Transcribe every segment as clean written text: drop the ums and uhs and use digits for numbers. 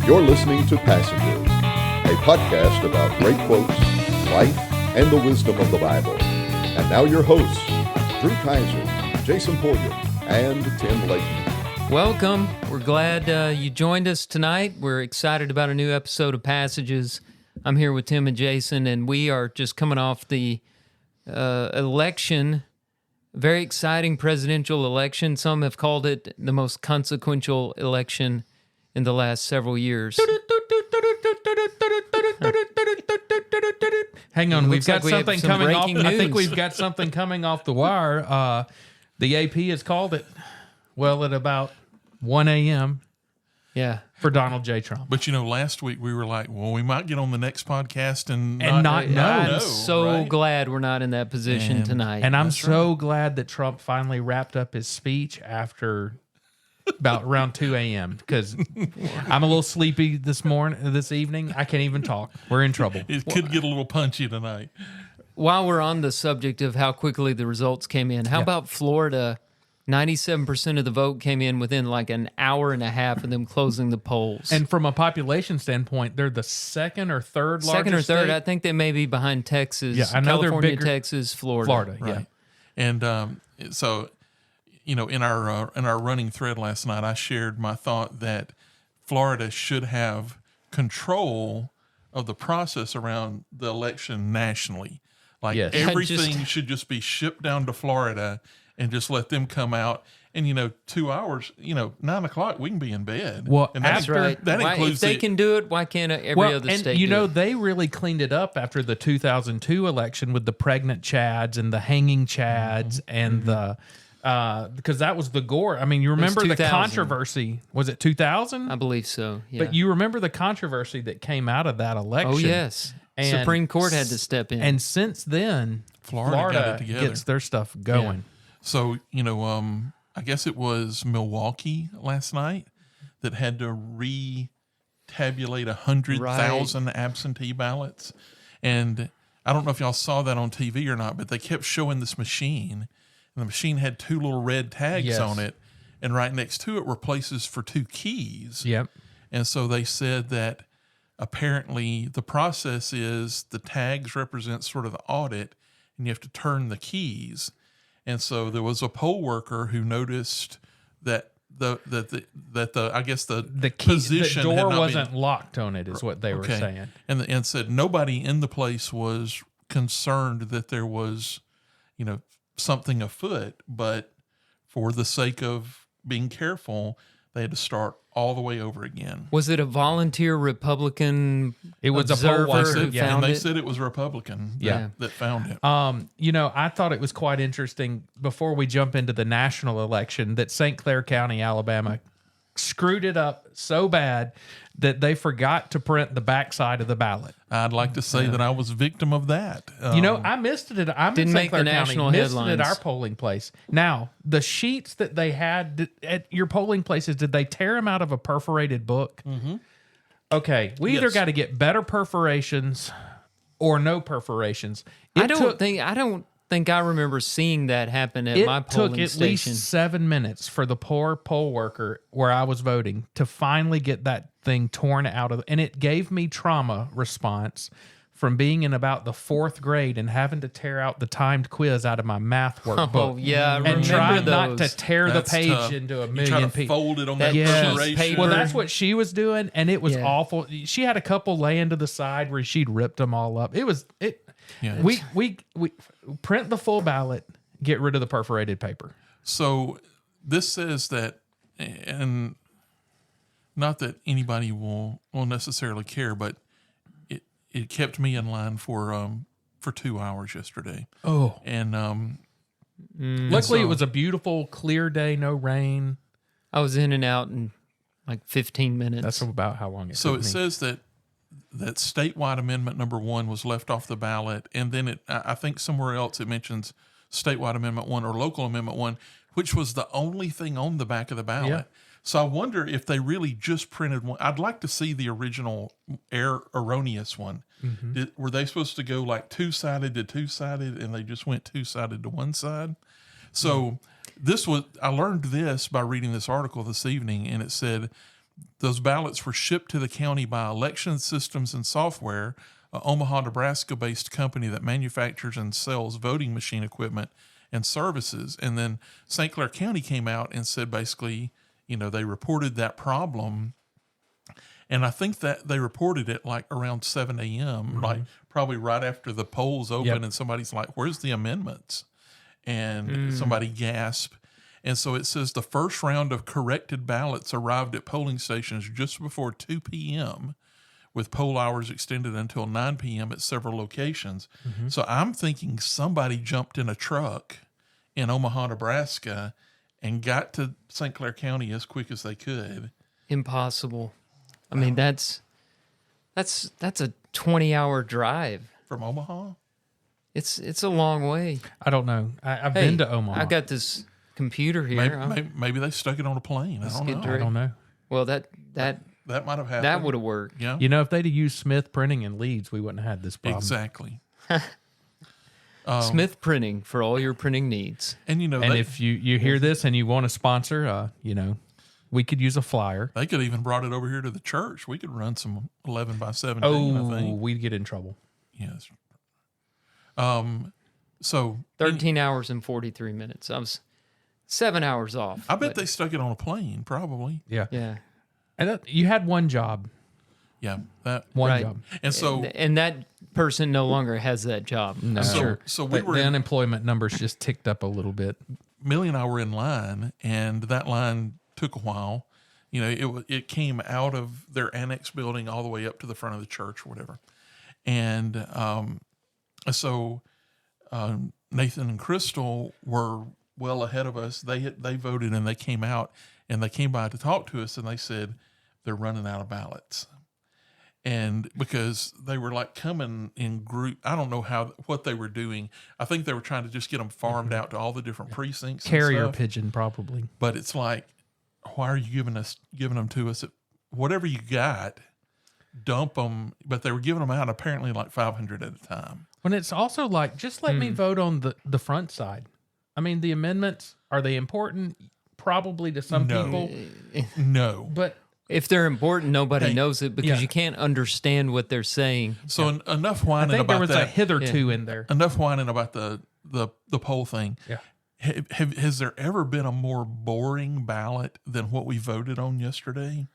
You're listening to Passages, a podcast about great quotes, life, and the wisdom of the Bible. And now your hosts, Drew Kaiser, Jason Poyer, and Tim Layton. Welcome. We're glad you joined us tonight. We're excited about a new episode of Passages. I'm here with Tim and Jason, and we are just coming off the election, very exciting presidential election. Some have called it the most consequential election in the last several years. Hang on, we've got like we have something some coming off. breaking I think news. we've got something coming off the wire. The AP has called it, at about 1 a.m. Yeah. for Donald J. Trump. But last week we were like, well, we might get on the next podcast and not know. I'm so glad we're not in that position tonight. And I'm so glad that Trump finally wrapped up his speech after about around 2 a.m. because I'm a little sleepy this evening. I can't even talk. We're in trouble. It could get a little punchy tonight. While we're on the subject of how quickly the results came in, how about Florida? 97% of the vote came in within like an hour and a half of them closing the polls. And from a population standpoint, they're the second or third largest state. state. I think they may be behind Texas. Yeah, I know they're California, bigger. Texas, Florida. Yeah. Right. And so, in our running thread last night, I shared my thought that Florida should have control of the process around the election nationally. Like Yes. everything should just be shipped down to Florida and just let them come out. And 2 hours, 9 o'clock, we can be in bed. Well, and That's right. That Why, includes if they can do it, why can't every other state do it? They really cleaned it up after the 2002 election with the pregnant Chads and the hanging Chads and the because that was the Gore. I mean, you remember the 2000. controversy? Was it 2000? I believe so. Yeah. But you remember the controversy that came out of that election? Oh, yes. And Supreme Court had to step in. And since then, Florida got it together. gets their stuff going. So, I guess it was Milwaukee last night that had to re-tabulate 100,000 absentee ballots. And I don't know if y'all saw that on TV or not, but they kept showing this machine. And the machine had two little red tags on it. And right next to it were places for two keys. Yep. And so they said that apparently the process is the tags represent sort of the audit, and you have to turn the keys. And so there was a poll worker who noticed that the key, position the had door not wasn't been, locked on it, is what they were saying. and said nobody in the place was concerned that there was, something afoot, but for the sake of being careful, they had to start all the way over again. Was it a volunteer Republican It was a observer poll who watcher, found And they it? said it was Republican that found it. I thought it was quite interesting before we jump into the national election that St. Clair County, Alabama, screwed it up so bad that they forgot to print the backside of the ballot. I'd like to say that I was a victim of that. I missed it. I'm Didn't in make St. Clair the County, national missed it headlines. at our polling place. Now, the sheets that they had at your polling places, did they tear them out of a perforated book? Mm-hmm. Okay, we either Yes. got to get better perforations or no perforations. I don't think I remember seeing that happen at my It polling took at station. least 7 minutes for the poor poll worker where I was voting to finally get that thing torn out of, and it gave me trauma response from being in about the 4th grade and having to tear out the timed quiz out of my math workbook. Oh, yeah, I and remember try those. not to tear That's the page tough. into a You million try to pieces. fold it on That that Yes. perforation. paper. Well, that's what she was doing, and it was Yeah. awful. She had a couple laying to the side where she'd ripped them all up. Yeah. We print the full ballot, get rid of the perforated paper. So this says that, and not that anybody will necessarily care, but it kept me in line for 2 hours yesterday. Oh, And luckily it was a beautiful, clear day, no rain. I was in and out in like 15 minutes. That's about how long it so took it me. says that statewide amendment number 1 was left off the ballot, and then I think somewhere else it mentions statewide amendment 1 or local amendment 1, which was the only thing on the back of the ballot. Yeah. So I wonder if they really just printed one. I'd like to see the original erroneous one. Mm-hmm. Were they supposed to go like two-sided to two-sided, and they just went two-sided to one side? So I learned this by reading this article this evening, and it said those ballots were shipped to the county by Election Systems and Software, a Omaha, Nebraska-based company that manufactures and sells voting machine equipment and services. And then St. Clair County came out and said basically, they reported that problem. And I think that they reported it like around 7 a.m., like probably right after the polls open, and somebody's like, where's the amendments? And somebody gasped. And so it says the first round of corrected ballots arrived at polling stations just before 2 p.m., with poll hours extended until 9 p.m. at several locations. So I'm thinking somebody jumped in a truck in Omaha, Nebraska, and got to St. Clair County as quick as they could. Impossible. I mean, that's a 20-hour drive From Omaha? It's a long way. I don't know. I've been to Omaha. I got this computer here. Maybe they stuck it on a plane. I don't know. I don't know. Well, that That might have happened. that would have worked. Yeah. If they'd have used Smith Printing in Leeds, we wouldn't have had this problem. Exactly. Smith Printing for all your printing needs. And And if you hear this and you want to sponsor, we could use a flyer. they could even brought it over here to the church. We could run some 11 by 17, I think. We'd get in trouble. Yes. So 13 hours and 43 minutes. I was 7 hours off. I bet they stuck it on a plane, probably. Yeah. Yeah. And you had one job. Yeah. That. One Right. job. And so And that person no longer has that job. No. I'm so, sure. so we But were the in, unemployment numbers just ticked up a little bit. Millie and I were in line, and that line took a while. It came out of their annex building all the way up to the front of the church or whatever. And so Nathan and Crystal were well ahead of us. They voted, and they came out, and they came by to talk to us, and they said they're running out of ballots. And because they were like coming in group, I don't know what they were doing. I think they were trying to just get them farmed out to all the different precincts. and Carrier stuff. pigeon, probably. But it's like, why are you giving them to us? Whatever you got, dump them. But they were giving them out apparently like 500 at a time. When it's also like, just let me vote on the front side. I mean, the amendments, are they important? Probably to some No. people. No. But If they're important, nobody Hey, knows it because yeah. you can't understand what they're saying. So enough I whining think there about was a that. hitherto in there. Enough whining about the poll thing. Yeah. Has there ever been a more boring ballot than what we voted on yesterday?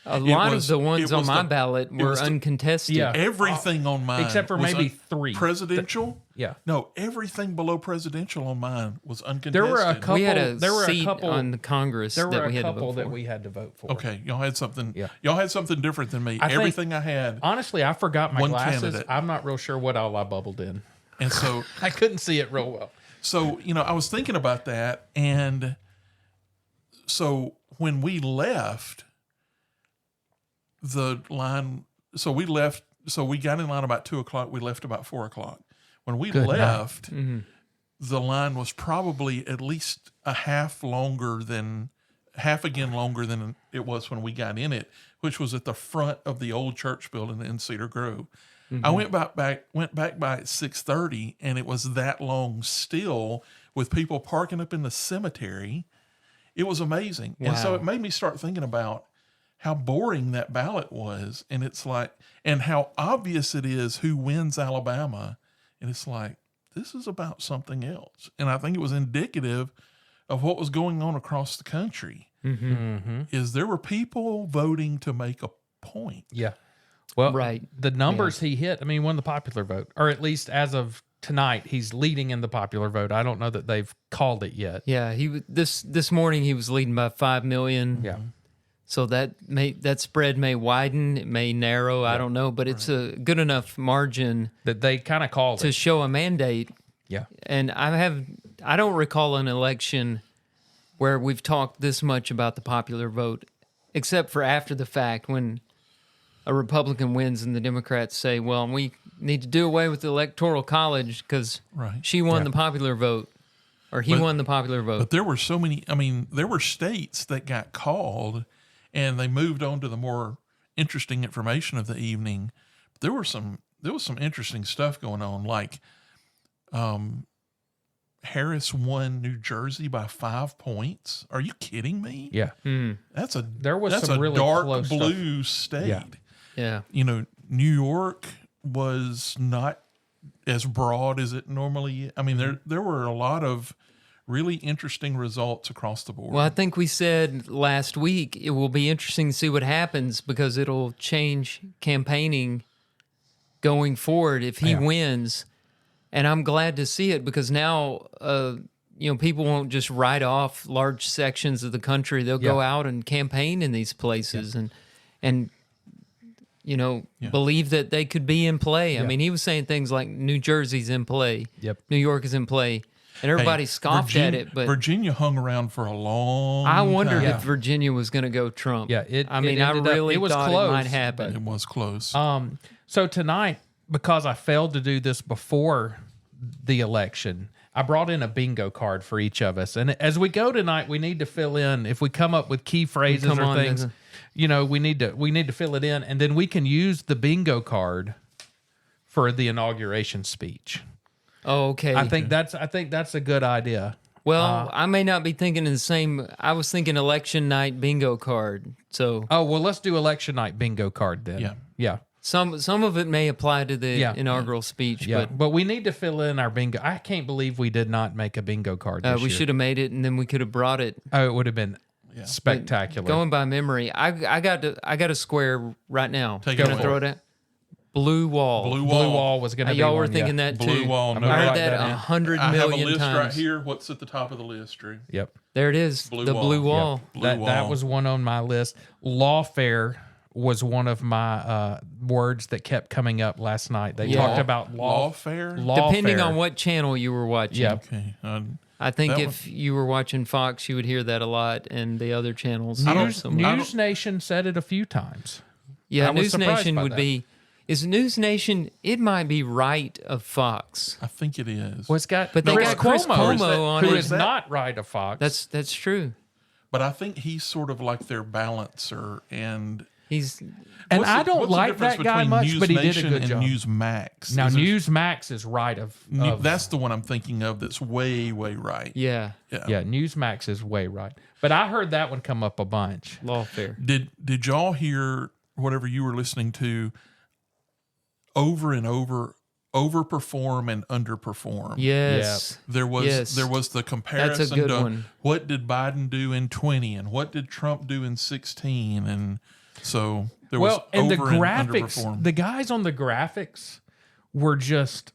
A lot was- of the ones it on was my the- ballot were was the- uncontested. Yeah. Everything on mine, Except for was maybe three. presidential. Yeah. No, everything below presidential on mine was uncontested. There were a couple. We had a there were seat a couple on the Congress There that were we a had to couple vote that for. we had to vote for. Okay, y'all had something. Yeah. Y'all had something different than me. I think- Everything I had, Honestly, I forgot my One glasses. candidate. I'm not real sure what all I bubbled in. and so I couldn't see it real well. I was thinking about that, and so when we left the line, so we got in line about 2:00. We left about 4:00. When we Good night. left, the line was probably at least half longer than it was when we got in it, which was at the front of the old church building in Cedar Grove. I went back by at 6:30, and it was that long still, with people parking up in the cemetery. It was amazing. And so Wow. it made me start thinking about how boring that ballot was. And it's like, and how obvious it is who wins Alabama. And it's like, this is about something else. And I think it was indicative of what was going on across the country. Is there were people voting to make a point. Yeah. Well, Right. the numbers he hit, I mean, won the popular vote, or at least as of tonight, he's leading in the popular vote. I don't know that they've called it yet. Yeah, this morning he was leading by 5 million. Yeah. So that spread may widen, it may narrow. I don't know, but it's a good enough margin That they kind of called to it. show a mandate. Yeah. And I don't recall an election where we've talked this much about the popular vote, except for after the fact when a Republican wins and the Democrats say, well, we need to do away with the Electoral College because Right. she won the popular vote or he won the popular vote. But there were so many, there were states that got called and they moved on to the more interesting information of the evening. There was some interesting stuff going on. Like, Harris won New Jersey by 5 points. Are you kidding me? Yeah. That's a some a really dark close blue state. Yeah. Yeah. You know, New York was not as broad as it normally is. I mean, there were a lot of really interesting results across the board. Well, I think we said last week it will be interesting to see what happens because it'll change campaigning going forward if he wins. And I'm glad to see it because now, people won't just write off large sections of the country. They'll go out and campaign in these places and believe that they could be in play. I mean, he was saying things like New Jersey's in play. Yep. New York is in play. And everybody scoffed at it, but Virginia hung around for a long I wondered time. if Virginia was going to go Trump. Yeah, I really was thought close, it might happen. It was close. So tonight, because I failed to do this before the election, I brought in a bingo card for each of us. And as we go tonight, we need to fill in, if we come up with key phrases Come or on, things, Nathan. we need to fill it in, and then we can use the bingo card for the inauguration speech. Oh, okay. I think that's a good idea. Well, I may not be thinking the same. I was thinking election night bingo card. So Oh, well, let's do election night bingo card then. Yeah. Yeah. some of it may apply to the Yeah. inaugural speech, Yeah. But we need to fill in our bingo. I can't believe we did not make a bingo card but this we year. should have made it, and then we could have brought it. Oh, it would have been spectacular. Going by memory, I got a square right now. Take Gonna it. throw it at blue wall. Blue Blue wall was going to be Y'all were one, thinking yeah. that too. Blue wall. I'm No, gonna I write heard that that in. 100 I have a million list times. right here. What's at the top of the list, Drew? Yep. There it is. Blue the wall. blue wall. Blue That wall. was one on my list. Lawfare was one of my words that kept coming up last night. They talked about lawfare. Depending lawfare. on what channel you were watching. Yeah. Okay. I think That if you were watching Fox, you would hear that a lot, and the other channels. News, so much. News Nation said it a few times. Yeah, I was News surprised Nation by would that. be. Is News Nation? It might be right of Fox. I think it is. Well, it's got But they Chris got Chris Cuomo, Cuomo on who it. is not right of Fox. That's true. But I think he's sort of like their balancer. And He's and what's I the- don't what's the like difference that guy between much, News but he did a Nation good and job. Newsmax. Now Is there- Newsmax is right of that's the one I'm thinking of. That's way, way right. yeah, yeah, Newsmax is way right. But I heard that one come up a bunch. lawfare. Did y'all hear whatever you were listening to? Over and over, overperform and underperform. Yes. There was Yes. the comparison That's a good to one. what did Biden do in 20 and what did Trump do in 16, and so there was And the over and graphics, underperform. the guys on the graphics were just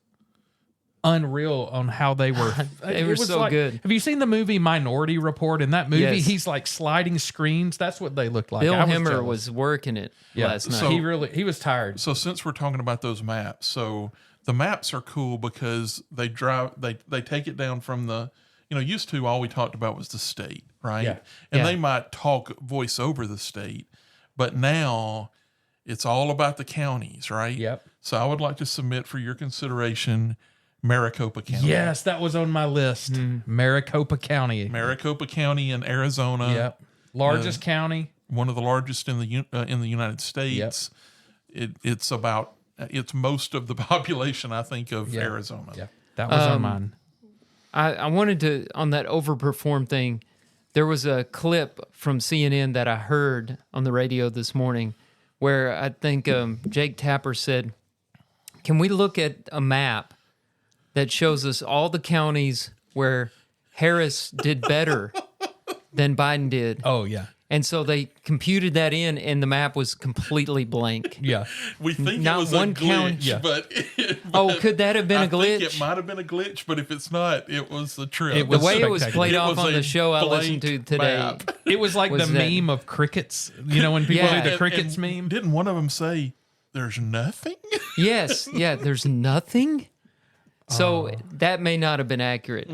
unreal on how they were. They It were was so good. Have you seen the movie Minority Report? In that movie, Yes. he's like sliding screens. That's what they looked like. Bill I Hemmer jealous. was working it last night. So- he was tired. So since we're talking about those maps, so the maps are cool because they take it down from the, used to all we talked about was the state, right? Yeah. And Yeah. they might voice over the state, but now it's all about the counties, right? Yep. So I would like to submit for your consideration Maricopa County. Yes, that was on my list. Maricopa County. Maricopa County in Arizona. Yep. Largest county. One of the largest in the United States. It's most of the population, I think, of Arizona. Yeah. That was on mine. I wanted to, on that overperform thing, there was a clip from CNN that I heard on the radio this morning where I think Jake Tapper said, can we look at a map that shows us all the counties where Harris did better than Biden did? Oh, yeah. And so they computed that in, and the map was completely blank. Yeah. We think Not it was one a glitch, county- but Oh, could that have been I a glitch? think it might have been a glitch, but if it's not, it was the trip. It The was way it was spectacular. played It off was on a the show I listened to blank today. map. It was like Was the that- meme of crickets. When people Yeah. do the And- crickets And meme. Didn't one of them say, "There's nothing"? Yes, yeah, there's nothing. So that may not have been accurate.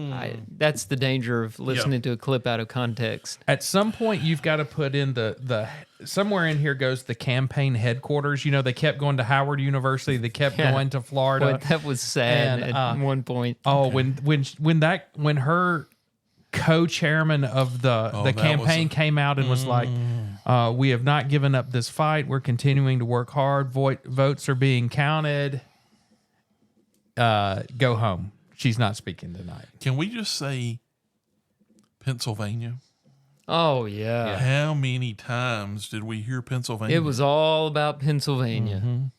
That's the danger of listening to a clip out of context. At some point, you've got to put in the somewhere in here goes the campaign headquarters. They kept going to Howard University. They kept Yeah. going to Florida. But that was sad And, at one point. Oh, when her co-chairman of the that campaign was came out and was like, "We have not given up this fight. We're continuing to work hard. Votes are being counted. Go home." she's not speaking tonight. Can we just say Pennsylvania? Oh, yeah. How many times did we hear Pennsylvania? It was all about Pennsylvania.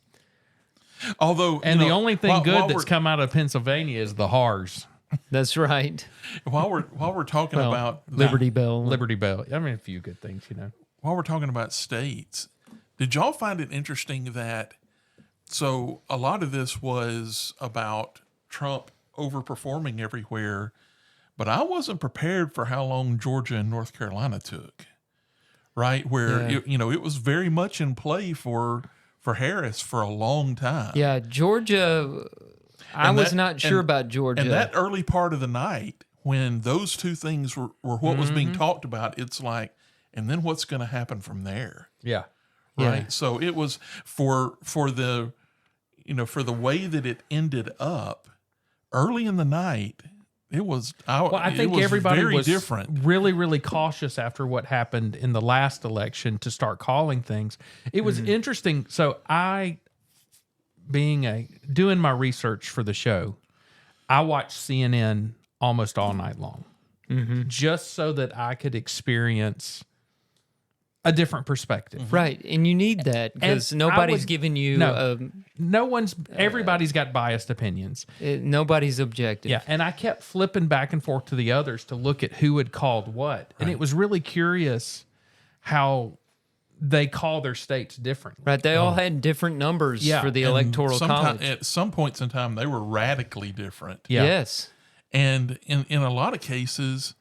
Although, And the only thing good while that's come out of Pennsylvania is the Hars. That's right. while we're talking Well, about Liberty Bell. Liberty Bell. I mean, a few good things, while we're talking about states, did y'all find it interesting that so a lot of this was about Trump overperforming everywhere, but I wasn't prepared for how long Georgia and North Carolina took. Right, where it was very much in play for Harris for a long time. Yeah, Georgia. I was not sure about Georgia. And that early part of the night, when those two things were what was being talked about, it's like, and then what's going to happen from there? Yeah. Right. Yeah. So it was for the way that it ended up early in the night. It was. I think everybody very was different. really, really cautious after what happened in the last election to start calling things. It was interesting. So doing my research for the show, I watched CNN almost all night long, just so that I could experience a different perspective. Right, and you need that because And nobody's giving you. Everybody's got biased opinions. Nobody's objective. Yeah, and I kept flipping back and forth to the others to look at who had called what, and it was really curious how they call their states differently. Right, they all had different numbers for the And electoral college. At some points in time, they were radically different. Yeah. Yes. And in a lot of cases,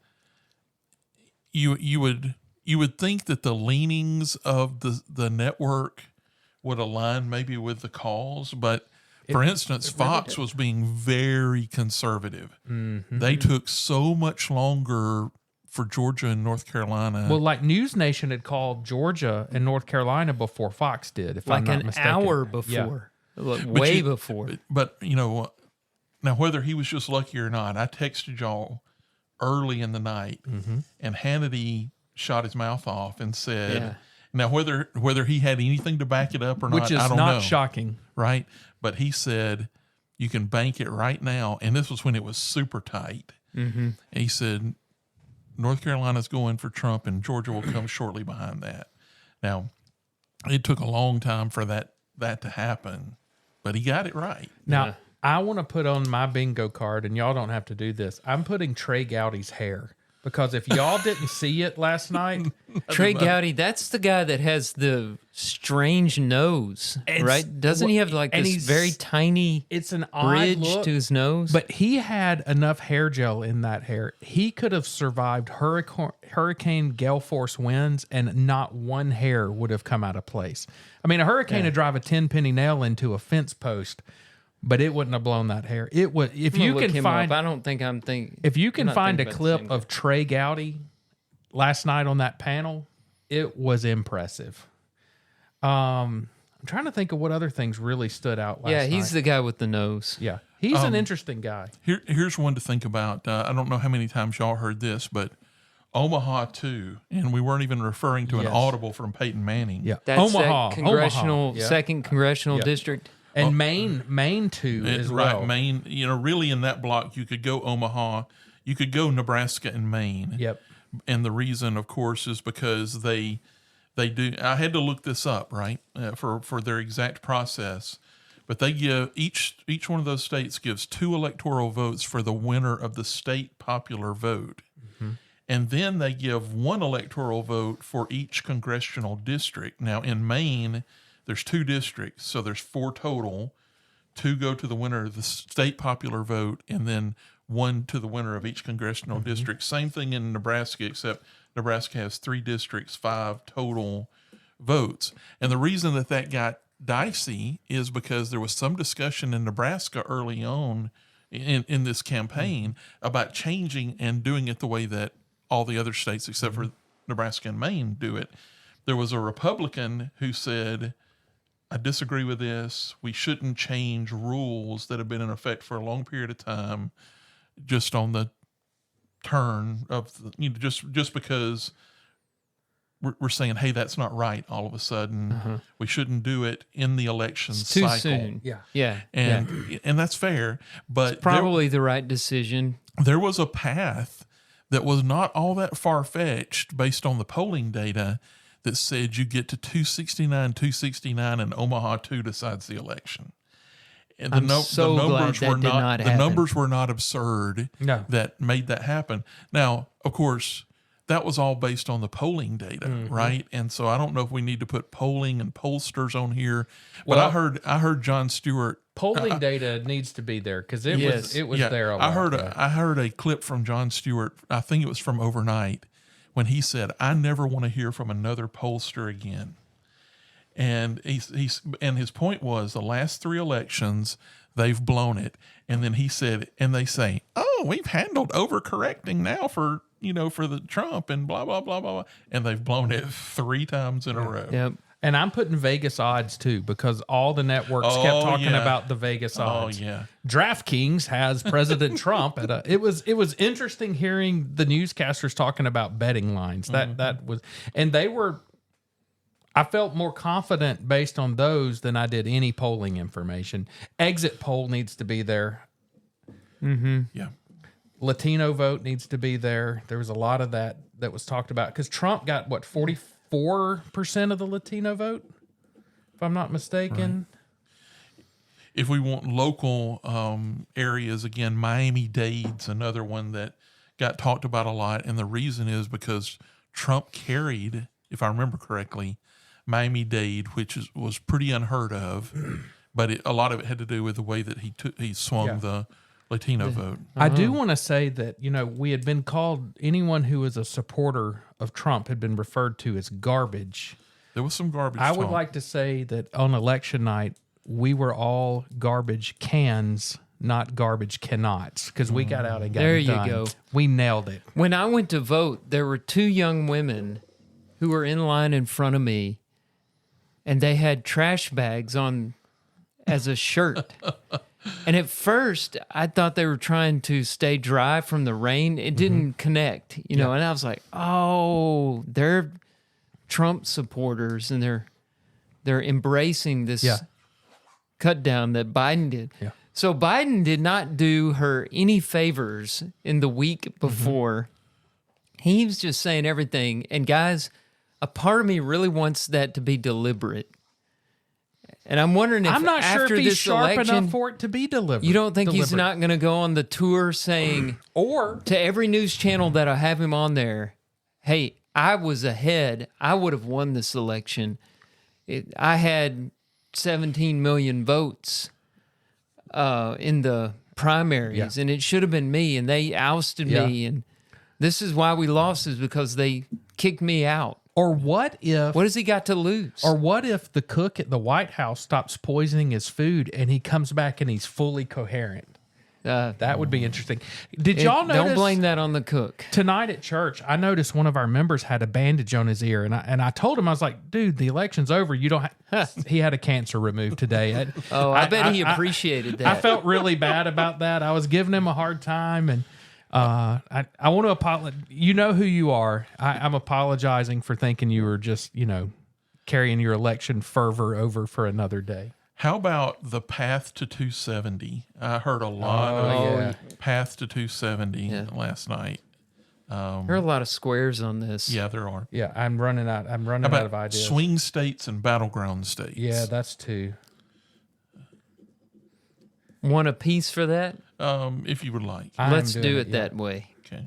you would think that the leanings of the network would align maybe with the calls, but for instance, Fox was being very conservative. They took so much longer for Georgia and North Carolina. Well, like News Nation had called Georgia and North Carolina before Fox did, if I'm Like not an mistaken. hour Yeah. before. Way before. But now whether he was just lucky or not, I texted y'all early in the night, and Hannity shot his mouth off and said, now whether he had anything to back it up or not, Which is I don't not know. shocking. Right? But he said, you can bank it right now. And this was when it was super tight. And he said, North Carolina's going for Trump and Georgia will come shortly behind that. Now, it took a long time for that to happen, but he got it right. Now, I want to put on my bingo card, and y'all don't have to do this. I'm putting Trey Gowdy's hair. Because if y'all didn't see it last night, Trey Gowdy, that's the guy that has the strange nose, right? Doesn't he have like and this he's- very tiny it's an odd bridge look, to his nose? but he had enough hair gel in that hair. He could have survived hurricane gale force winds, and not one hair would have come out of place. I mean, a hurricane would drive a 10-penny nail into a fence post, but it wouldn't have blown that hair. It would. If I'm gonna you look can him find, up. I don't think I'm thinking. if you can not find a thinking about the clip same of Trey Gowdy last night on that panel, it was impressive. I'm trying to think of what other things really stood out last night. he's the guy with the nose. Yeah, he's an interesting guy. Here's one to think about. I don't know how many times y'all heard this, but Omaha 2, and we weren't even referring to an Yes. audible from Peyton Manning. Yeah, That's Omaha, that congressional, Omaha. Yeah. second congressional district. And Maine too as well. Right, Maine. Really in that block, you could go Omaha, you could go Nebraska and Maine. Yep. And the reason, of course, is because they do. I had to look this up, right, for their exact process. But they give each one of those states gives 2 electoral votes for the winner of the state popular vote, and then they give 1 electoral vote for each congressional district. Now in Maine, there's 2 districts, so there's 4 total. 2 go to the winner of the state popular vote, and then 1 to the winner of each congressional district. Same thing in Nebraska, except Nebraska has 3 districts, 5 total votes. And the reason that got dicey is because there was some discussion in Nebraska early on in this campaign about changing and doing it the way that all the other states, except for Nebraska and Maine, do it. There was a Republican who said, I disagree with this. We shouldn't change rules that have been in effect for a long period of time just on the turn of just because we're saying, hey, that's not right. All of a sudden, we shouldn't do it in the election It's too cycle. soon. Yeah. And that's fair, but Probably the right decision. there was a path that was not all that far-fetched based on the polling data that said you get to 269, and Omaha 2 decides the election. And I'm so glad that did not the happen. numbers were not absurd No. that made that happen. Now, of course, that was all based on the polling data, right? And so I don't know if we need to put polling and pollsters on here. But Well- I heard John Stewart. Polling data needs to be there because it Yes. was there. A I lot, heard yeah. I heard a clip from John Stewart. I think it was from overnight when he said, "I never want to hear from another pollster again." And his point was the last 3 elections they've blown it. And then he said, and they say, "Oh, we've handled overcorrecting now for the Trump and blah blah blah blah blah," and they've blown it 3 times in a row. Yep. And I'm putting Vegas odds too because all the networks kept Oh, talking yeah. about the Vegas odds. Oh yeah. DraftKings has President Trump at it was interesting hearing the newscasters talking about betting lines. That was, and they were, I felt more confident based on those than I did any polling information. Exit poll needs to be there. Yeah. Latino vote needs to be there. There was a lot of that was talked about because Trump got 44% of the Latino vote, if I'm not mistaken. If we want local areas, again, Miami-Dade's another one that got talked about a lot. And the reason is because Trump carried, if I remember correctly, Miami-Dade, which was pretty unheard of. But a lot of it had to do with the way that he swung the Latino vote. I do want to say that, we had been called, anyone who was a supporter of Trump had been referred to as garbage. There was some garbage I would talk. like to say that on election night, we were all garbage cans, not garbage cannots, because we got out and got There it you done. go. We nailed it. When I went to vote, there were 2 young women who were in line in front of me, and they had trash bags on as a shirt. And at first, I thought they were trying to stay dry from the rain. It didn't connect, and I was like, oh, they're Trump supporters, and they're embracing this cut down that Biden did. Yeah. So Biden did not do her any favors in the week before. He was just saying everything. And guys, a part of me really wants that to be deliberate. And I'm wondering if I'm not sure after if he's this sharp election, enough for it to be delivered. you don't think he's deliberate. not going to go on the tour saying Or to every news channel that I have him on there, hey, I was ahead. I would have won this election. I had 17 million votes in the primaries, and it should have been me, and they ousted me, and this is why we lost, is because they kicked me out. Or what if What has he got to lose? Or what if the cook at the White House stops poisoning his food and he comes back and he's fully coherent? That would be interesting. Did y'all notice? Don't blame that on the cook. Tonight at church, I noticed one of our members had a bandage on his ear, and I told him, I was like, "Dude, the election's over. You don't." He had a cancer removed today. I bet he appreciated that. I felt really bad about that. I was giving him a hard time, and I want to apologize. You know who you are. I'm apologizing for thinking you were just carrying your election fervor over for another day. How about the path to 270? I heard a lot of path to 270 last night. There are a lot of squares on this. Yeah, there are. Yeah, I'm running out. I'm running How out about of ideas. swing states and battleground states? Yeah, that's 2. Want a piece for that? If you would like. Let's I'm do doing it that way. Okay.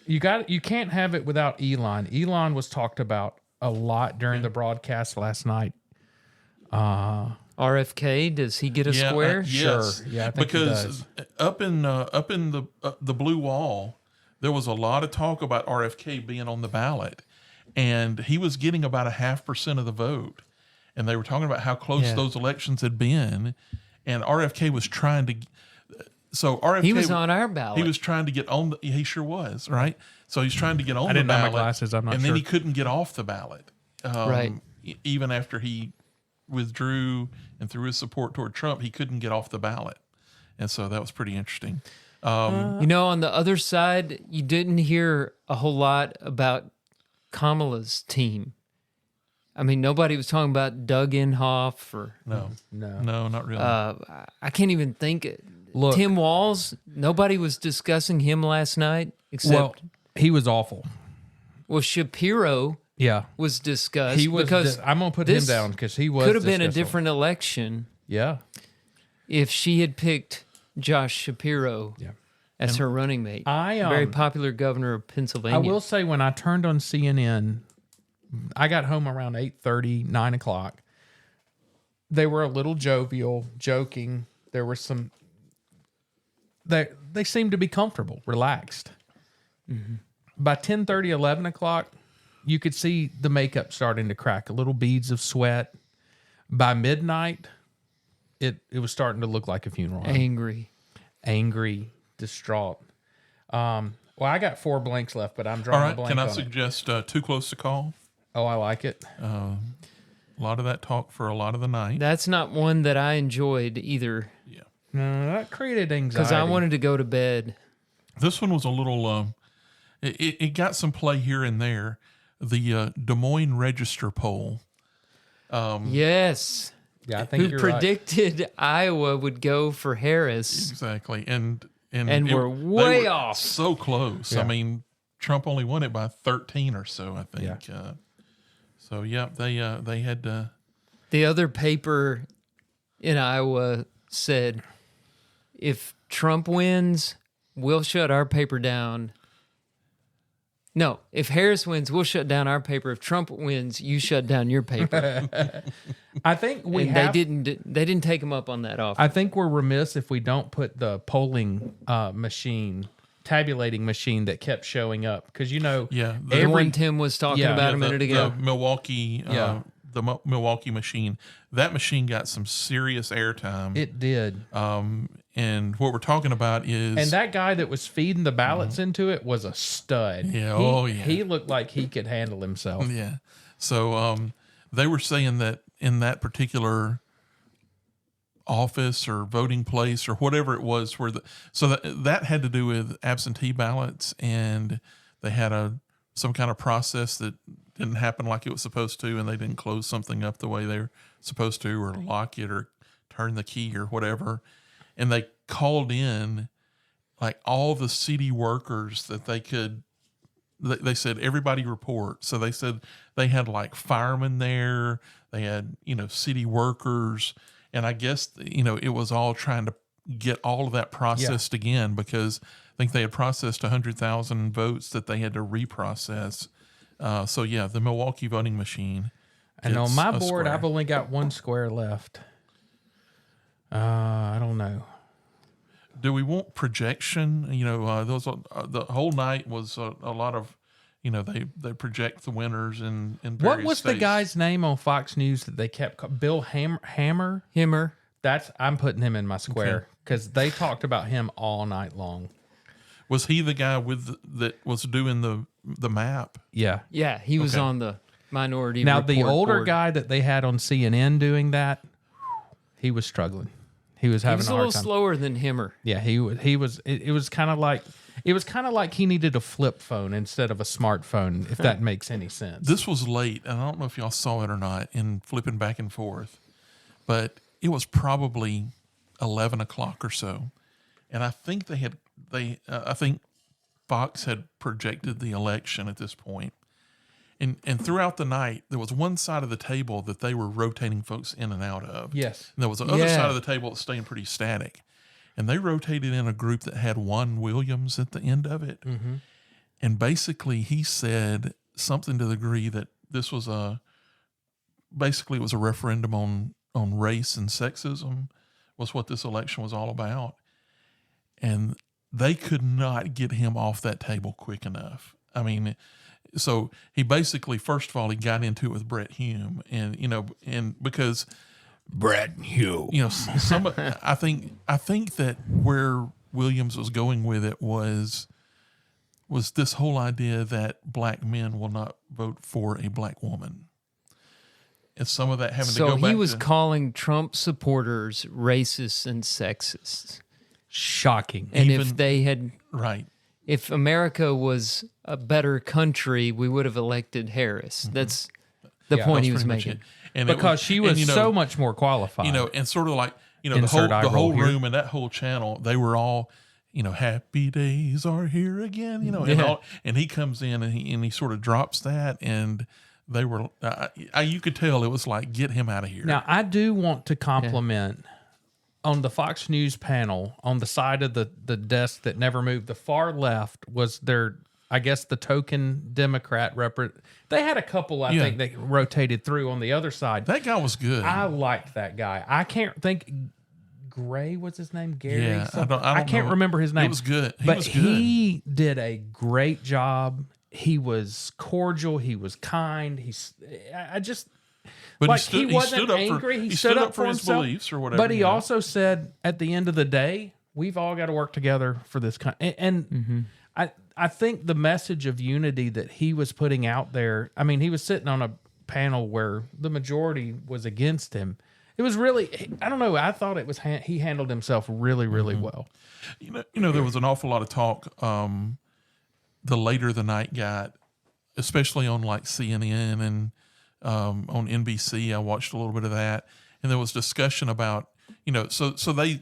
You can't have it without Elon. Elon was talked about a lot during the broadcast last night. RFK, does he get a square? Yes. Sure. Yeah, I think he because up in the blue wall, there was a lot of talk about RFK being on the ballot, and he was getting about 0.5% of the vote, and they were talking about how close those elections had been, and RFK was trying to. So RFK, He was on our ballot. He was trying to get on. He sure was, right? So he's trying to get on the didn't have my ballot. glasses, I'm not and then sure. he couldn't get off the ballot. Right. Even after he withdrew and threw his support toward Trump, he couldn't get off the ballot. And so that was pretty interesting. On the other side, you didn't hear a whole lot about Kamala's team. I mean, nobody was talking about Doug Inhofe or No, not really. I can't even think. Look, Tim Walz. Nobody was discussing him last night except he was awful. Shapiro. Yeah, was discussed. he was. Because I'm gonna put him down because he was. Could have been a discussed. different election. Yeah, if she had picked Josh Shapiro. Yeah. As her running mate. Very popular governor of Pennsylvania. I will say when I turned on CNN, I got home around 8:30, 9 o'clock. They were a little jovial, joking. There were some... They seemed to be comfortable, relaxed. Mm-hmm. By 10:30, 11 o'clock, you could see the makeup starting to crack, little beads of sweat. By midnight, it was starting to look like a funeral home. Angry. Distraught. Well, I got 4 blanks left, but I'm drawing a blank. Can I on suggest Too Close to Call? Oh, I like it. A lot of that talk for a lot of the night. That's not one that I enjoyed either. Yeah. No, that created anxiety. Because I wanted to go to bed. This one was a little, it got some play here and there. The Des Moines Register poll. Yes. Yeah, I think Who you're predicted right. Iowa would go for Harris. Exactly. And we're way off. So close. Yeah. I mean, Trump only won it by 13 or so, I think. Yeah. So, yeah, they had... The other paper in Iowa said, if Trump wins, we'll shut our paper down. No, if Harris wins, we'll shut down our paper. If Trump wins, you shut down your paper. I think they didn't take him up on that offer. I think we're remiss if we don't put the polling tabulating machine that kept showing up because the one Tim was talking about a minute ago. The Milwaukee, the Milwaukee machine. That machine got some serious airtime. It did. And what we're talking about is... And that guy that was feeding the ballots into it was a stud. Yeah, He looked like he could handle himself. Yeah. So they were saying that in that particular office or voting place or whatever it was, that had to do with absentee ballots, and they had some kind of process that didn't happen like it was supposed to, and they didn't close something up the way they were supposed to, or lock it, or turn the key, or whatever. And they called in like all the city workers that they could. They said, everybody report. So they said they had like firemen there. They had, city workers. And I guess, it was all trying to get all of that processed again, because I think they had processed 100,000 votes that they had to reprocess. The Milwaukee voting machine. And on my board, square. I've only got 1 square left. I don't know. Do we want projection? The whole night was a lot of, they project the winners in various What was states. the guy's name on Fox News that they kept? Bill Hammer? Himmer. I'm putting him in my square because they talked about him all night long. Was he the guy that was doing the map? Yeah. Yeah, he was on the Minority Now, Report the older board. guy that they had on CNN doing that, he was struggling. He was having a hard little time. slower than Himmer. Yeah, he was. It was kind of like he needed a flip phone instead of a smartphone, if that makes any sense. This was late, and I don't know if y'all saw it or not in flipping back and forth, but it was probably 11 o'clock or so, and I think I think Fox had projected the election at this point. And throughout the night, there was one side of the table that they were rotating folks in and out of. Yes. And there was the other side of the table that was staying pretty static. And they rotated in a group that had Juan Williams at the end of it. Mm-hmm. And basically he said something to the degree that this was a referendum on race and sexism was what this election was all about. And they could not get him off that table quick enough. I mean, so he basically, first of all, he got into it with Brett Hume, and because Brett Hume, I think that where Williams was going with it was this whole idea that black men will not vote for a black woman. And some of that having to go back So he was to, calling Trump supporters racist and sexist. Shocking. And Even- if they had, Right. if America was a better country, we would have elected Harris. That's the point he was Pretty much making. it. And Because she was and, so much more qualified. and sort of like, the Insert eye whole roll here. room and that whole channel, they were all, happy days are here again, and he comes in and he sort of drops that, and they were, you could tell it was like, get him out of here. Now, I do want to compliment on the Fox News panel on the side of the desk that never moved. The far left was their, I guess, the token Democrat They had a couple, I think, that rotated through on the other side. That guy was good. I liked that guy. I can't think. Gray, what's his name? Gary? Yeah, something? I don't can't know. remember his name. It was good. But was good. he did a great job. He was cordial. He was kind. But like, he wasn't stood up angry. For, He stood up for his himself, beliefs or whatever. But he also said, at the end of the day, we've all got to work together for this country. And I think the message of unity that he was putting out there, I mean, he was sitting on a panel where the majority was against him. It was really, I don't know, I thought it was, he handled himself really, really well. There was an awful lot of talk the later the night got, especially on like CNN and on NBC. I watched a little bit of that, and there was discussion about, so they,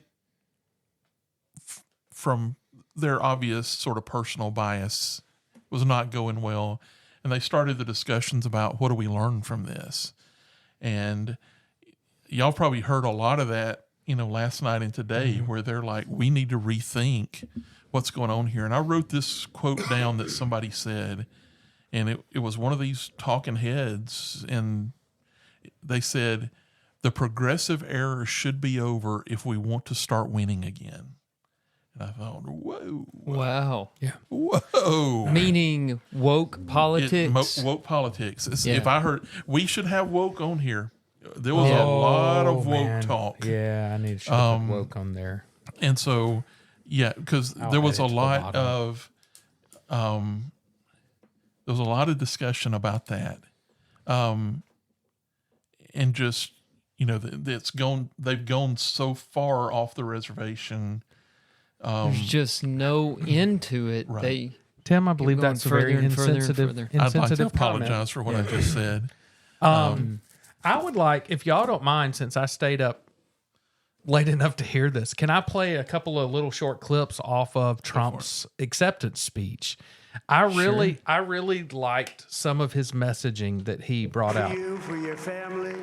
from their obvious sort of personal bias, was not going well, and they started the discussions about what do we learn from this, and y'all probably heard a lot of that, last night and today, where they're like, we need to rethink what's going on here. And I wrote this quote down that somebody said, and it was one of these talking heads, and they said, the progressive era should be over if we want to start winning again. And I thought, whoa. Wow. Yeah. Whoa. Meaning woke politics. Woke politics. If I heard, we should have woke on here. There was a lot of woke talk. Yeah, I need to put woke on there. And so, because there was a lot of, discussion about that. And just, they've gone so far off the reservation. There's just no end to it. Right. Tim, I believe going that's a very further and further and insensitive, further. I'd like to comment. apologize for what I just said. I would like, if y'all don't mind, since I stayed up late enough to hear this, can I play a couple of little short clips off of Trump's acceptance speech? I really liked some of his messaging that he brought out. For you, for your family,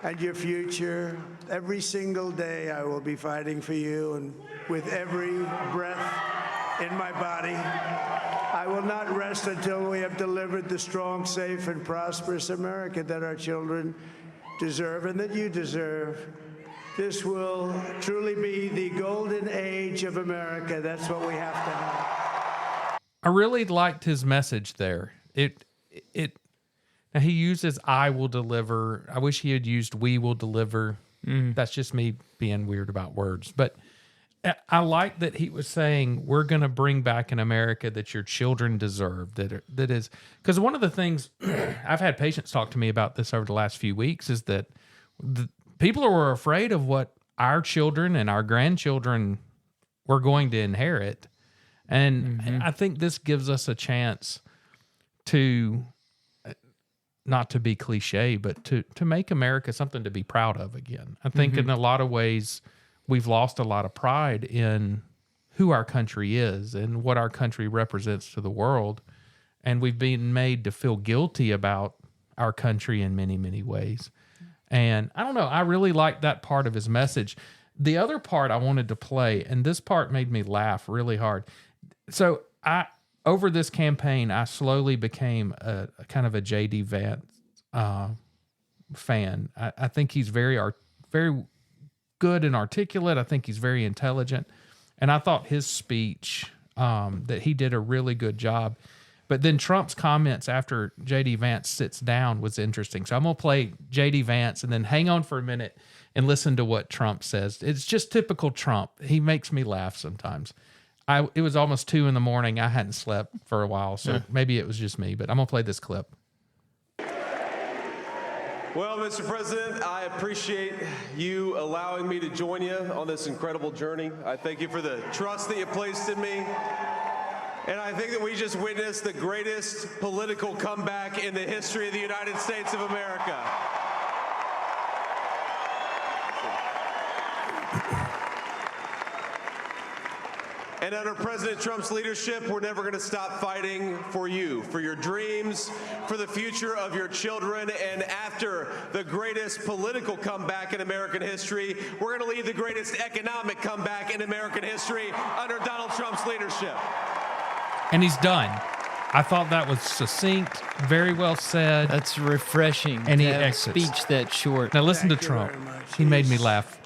and your future. Every single day I will be fighting for you, and with every breath in my body, I will not rest until we have delivered the strong, safe, and prosperous America that our children deserve and that you deserve. This will truly be the golden age of America. That's what we have to have. I really liked his message there. Now he uses "I will deliver." I wish he had used "we will deliver." That's just me being weird about words, but I like that he was saying we're going to bring back an America that your children deserve. That is, because one of the things I've had patients talk to me about this over the last few weeks is that people are afraid of what our children and our grandchildren were going to inherit. And I think this gives us a chance to, not to be cliche, but to make America something to be proud of again. I think in a lot of ways, we've lost a lot of pride in who our country is and what our country represents to the world. And we've been made to feel guilty about our country in many, many ways. And I don't know, I really liked that part of his message. The other part I wanted to play, and this part made me laugh really hard. So over this campaign, I slowly became a kind of a J.D. Vance fan. I think he's very good and articulate. I think he's very intelligent. And I thought his speech, that he did a really good job. But then Trump's comments after J.D. Vance sits down was interesting. So I'm going to play J.D. Vance and then hang on for a minute and listen to what Trump says. It's just typical Trump. He makes me laugh sometimes. It was almost 2 a.m. I hadn't slept for a while, so maybe it was just me, but I'm going to play this clip. Well, Mr. President, I appreciate you allowing me to join you on this incredible journey. I thank you for the trust that you placed in me. And I think that we just witnessed the greatest political comeback in the history of the United States of America. And under President Trump's leadership, we're never going to stop fighting for you, for your dreams, for the future of your children. And after the greatest political comeback in American history, we're going to lead the greatest economic comeback in American history under Donald Trump's leadership. And he's done. I thought that was succinct, very well said. That's refreshing. And he to have a exits. speech that short. Now listen Thank to you Trump. very much. He made me laugh.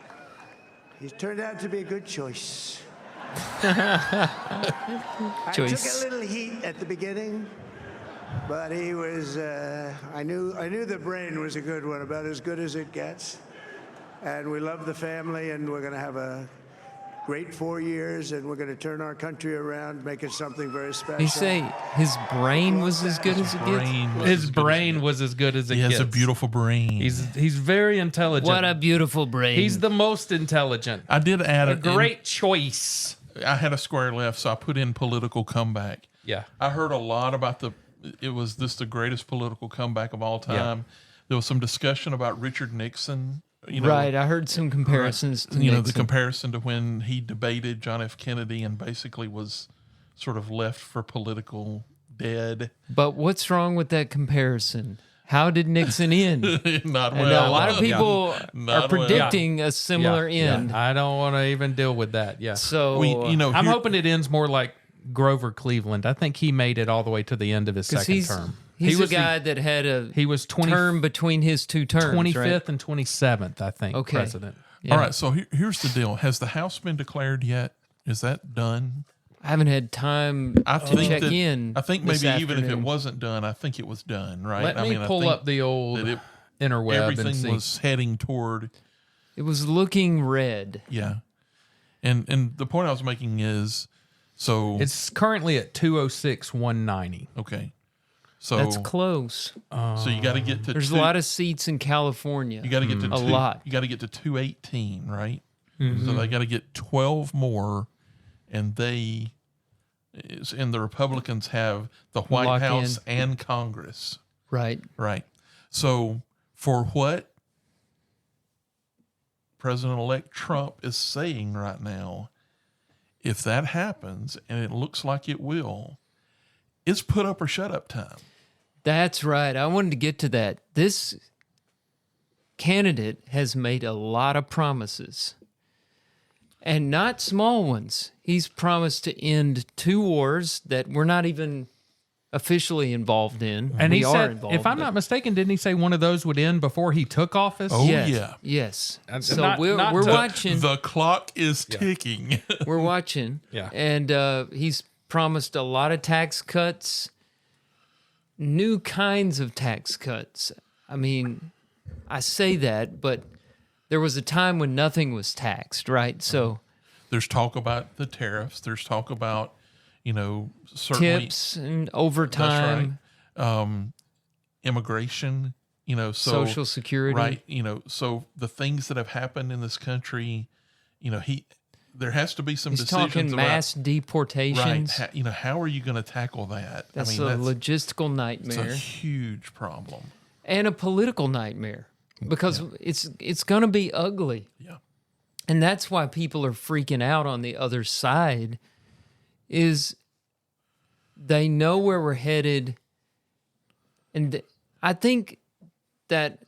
He's turned out to be a good choice. Choice. I took a little heat at the beginning, but he was, I knew the brain was a good one, about as good as it gets. And we love the family, and we're going to have a great 4 years, and we're going to turn our country around, make it something very special. You say his brain was as good as it gets? His brain was as good as it He gets. has a beautiful brain. He's very intelligent. What a beautiful brain. He's the most intelligent. I did add A great choice. I had a square left, so I put in political comeback. Yeah. I heard a lot about it was the greatest political comeback of all time. There was some discussion about Richard Nixon. Right, I heard some comparisons to the Nixon. comparison to when he debated John F. Kennedy and basically was sort of left for political dead. But what's wrong with that comparison? How did Nixon end? Not And well. a lot of people Not are predicting a similar end. I don't want to even deal with that. Yeah. So I'm hoping it ends more like Grover Cleveland. I think he made it all the way to the end of his second term. He's a guy that had he was 20, term between his two terms, 25th right? and 27th, I think, Okay. president. Yeah. All right, so here's the deal. Has the House been declared yet? Is that done? I haven't had time to check in. I think this maybe even if it afternoon. wasn't done, I think it was done, right? Let me I pull think up the old that interweb and everything see. was heading toward, It was looking red. yeah. And the point I was making is, so It's currently at 206,190. okay, so That's close. so you got to get to There's a lot of seats in California. you got to get to a lot. You got to get to 218, right? Mm-hmm. So they got to get 12 more, and the Republicans have the White Lock House in. and Congress, Right. right? So for what President-elect Trump is saying right now, if that happens, and it looks like it will, it's put up or shut up time. That's right. I wanted to get to that. This candidate has made a lot of promises, and not small ones. He's promised to end 2 wars that we're not even officially involved in. And we he are said, involved, if I'm but- not mistaken, didn't he say one of those would end before he took office? Oh, yes, yeah. yes. So not- we're not we're to- watching. The clock is ticking. We're watching. Yeah. And he's promised a lot of tax cuts, new kinds of tax cuts. I mean, I say that, but there was a time when nothing was taxed, right? So There's talk about the tariffs. There's talk about, certainly tips and that's overtime, right. Immigration, so Social Security. right? So the things that have happened in this country, there has to be some He's decisions talking about, mass right? deportations. How are you going to tackle that? That's I mean, a logistical it's nightmare a huge problem. and a political nightmare because it's going to be ugly. Yeah. And that's why people are freaking out on the other side is they know where we're headed. And I think that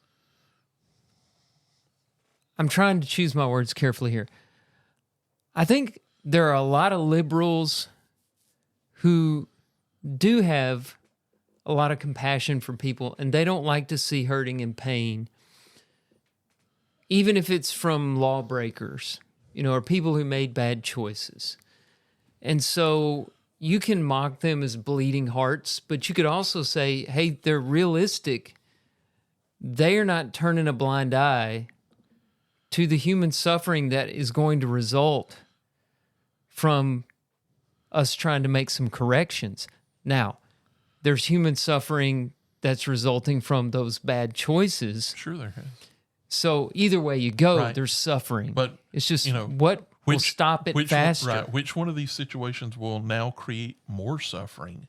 I'm trying to choose my words carefully here. I think there are a lot of liberals who do have a lot of compassion for people and they don't like to see hurting and pain, even if it's from lawbreakers, or people who made bad choices. And so you can mock them as bleeding hearts, but you could also say, hey, they're realistic. They are not turning a blind eye to the human suffering that is going to result from us trying to make some corrections. Now, there's human suffering that's resulting from those bad choices. Sure, there has. So either way you go, Right. there's suffering. But, it's just you know, what will stop it faster. Right. Which one of these situations will now create more suffering?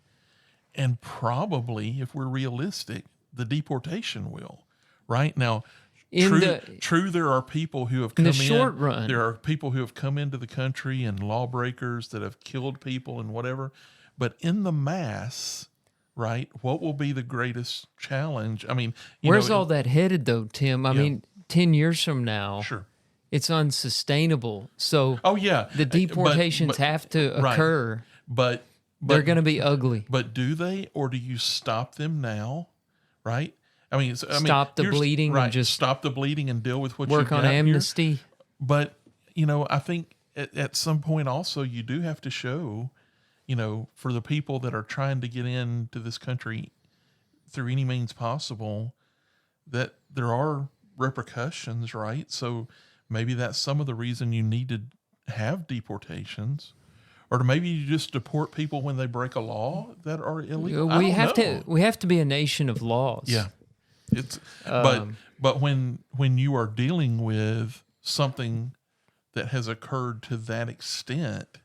And probably, if we're realistic, the deportation will. Right now, true, there are people who have come in the short run. There are people who have come into the country and lawbreakers that have killed people and whatever. But in the mass, right, what will be the greatest challenge? I mean, where's all that headed, though, Tim? I mean, 10 years from now, sure, it's unsustainable. So, the deportations have to occur. But they're going to be ugly. But do they, or do you stop them now? Right? I mean, stop the bleeding, right? And just stop the bleeding and deal with what work you've on got amnesty. Here. But I think at some point also you do have to show, for the people that are trying to get into this country through any means possible, that there are repercussions, right? So maybe that's some of the reason you need to have deportations. Or maybe you just deport people when they break a law that are illegal. We have to be a nation of laws. Yeah, it's but when you are dealing with something that has occurred to that extent,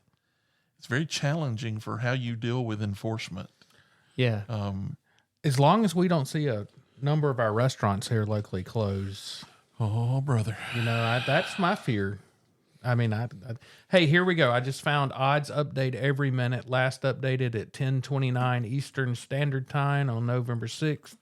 it's very challenging for how you deal with enforcement. Yeah. As long as we don't see a number of our restaurants here locally close. Oh, brother. That's my fear. I mean, hey, here we go. I just found odds update every minute. Last updated at 10:29 Eastern Standard Time on November 6th.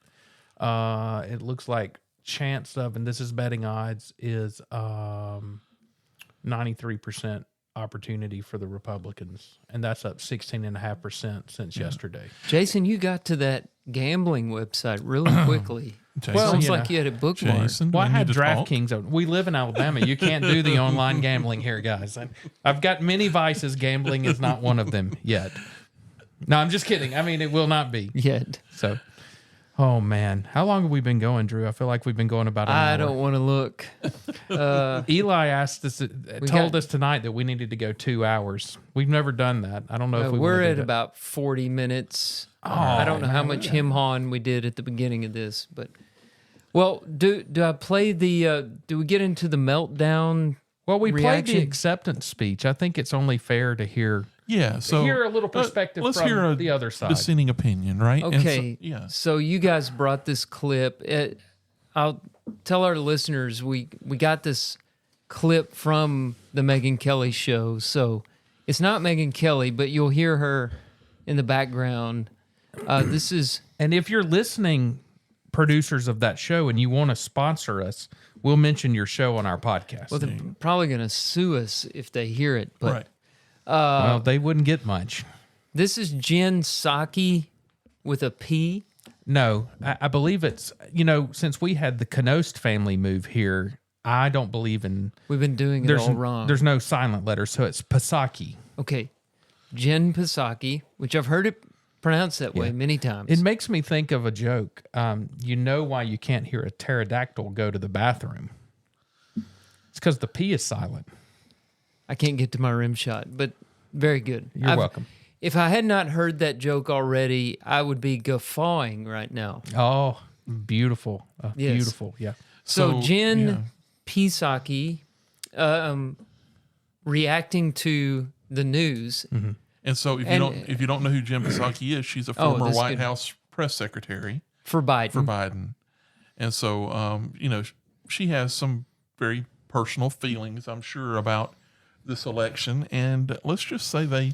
It looks like chance of, and this is betting odds, is 93% opportunity for the Republicans, and that's up 16.5% since yesterday. Jason, you got to that gambling website really quickly. Jason, Sounds like you had it bookmarked. Jason, Well, I had DraftKings open. We live in Alabama. You can't do the online gambling here, guys. I've got many vices. Gambling is not one of them yet. No, I'm just kidding. I mean, it will not be Yet. So, oh man, how long have we been going, Drew? I feel like we've been going about an hour. I don't want to look. Eli asked us, told us tonight that we needed to go 2 hours. We've never done that. I don't know if we're at about 40 minutes. I don't know how much him-hawing we did at the beginning of this, but well, do I play the? Do we get into the meltdown? Well, we played the reaction? acceptance speech. I think it's only fair to hear. Yeah, so hear a little perspective let's from hear the other side. Dissenting opinion, right? And Okay. so, So you guys brought this clip. I'll tell our listeners we got this clip from the Megyn Kelly show. So it's not Megyn Kelly, but you'll hear her in the background. This is, And if you're listening, producers of that show, and you want to sponsor us, we'll mention your show on our podcast. well, they're probably going to sue us if they hear it. But right. Well, they wouldn't get much. this is Jen Psaki with a P. No, I believe it's, since we had the Knost family move here, I don't believe in. We've been doing it all wrong. There's no silent letter, so it's Psaki. Okay. Jen Psaki, which I've heard it pronounced that way many times. It makes me think of a joke. You know why you can't hear a pterodactyl go to the bathroom? It's because the P is silent. I can't get to my rim shot, but very good. You're welcome. If I had not heard that joke already, I would be guffawing right now. Oh, beautiful. Yes. Beautiful, yeah. So Jen Psaki reacting to the news. Mm-hmm. And so if you don't know who Jen Psaki is, she's a former that's White good. House press secretary For Biden. And so she has some very personal feelings, I'm sure, about this election, and let's just say they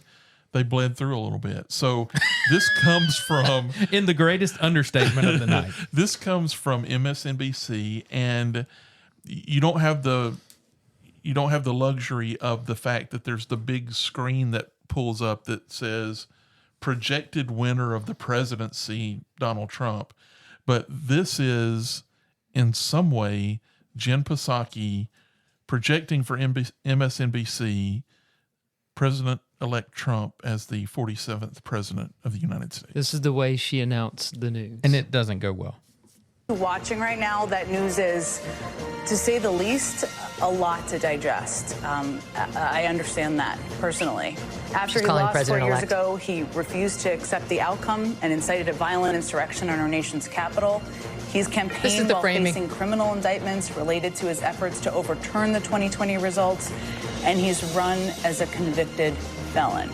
bled through a little bit. So this comes from In the greatest understatement of the night. this comes from MSNBC, and you don't have the luxury of the fact that there's the big screen that pulls up that says projected winner of the presidency, Donald Trump. But this is in some way Jen Psaki projecting for MSNBC President-elect Trump as the 47th president of the United States. This is the way she announced the news. And it doesn't go well. Watching right now, that news is, to say the least, a lot to digest. I understand that personally. After he lost 4 years ago, he refused to accept the outcome and incited a violent insurrection on our nation's capital. He's campaigned while facing criminal indictments related to his efforts to overturn the 2020 results, and he's run as a convicted felon.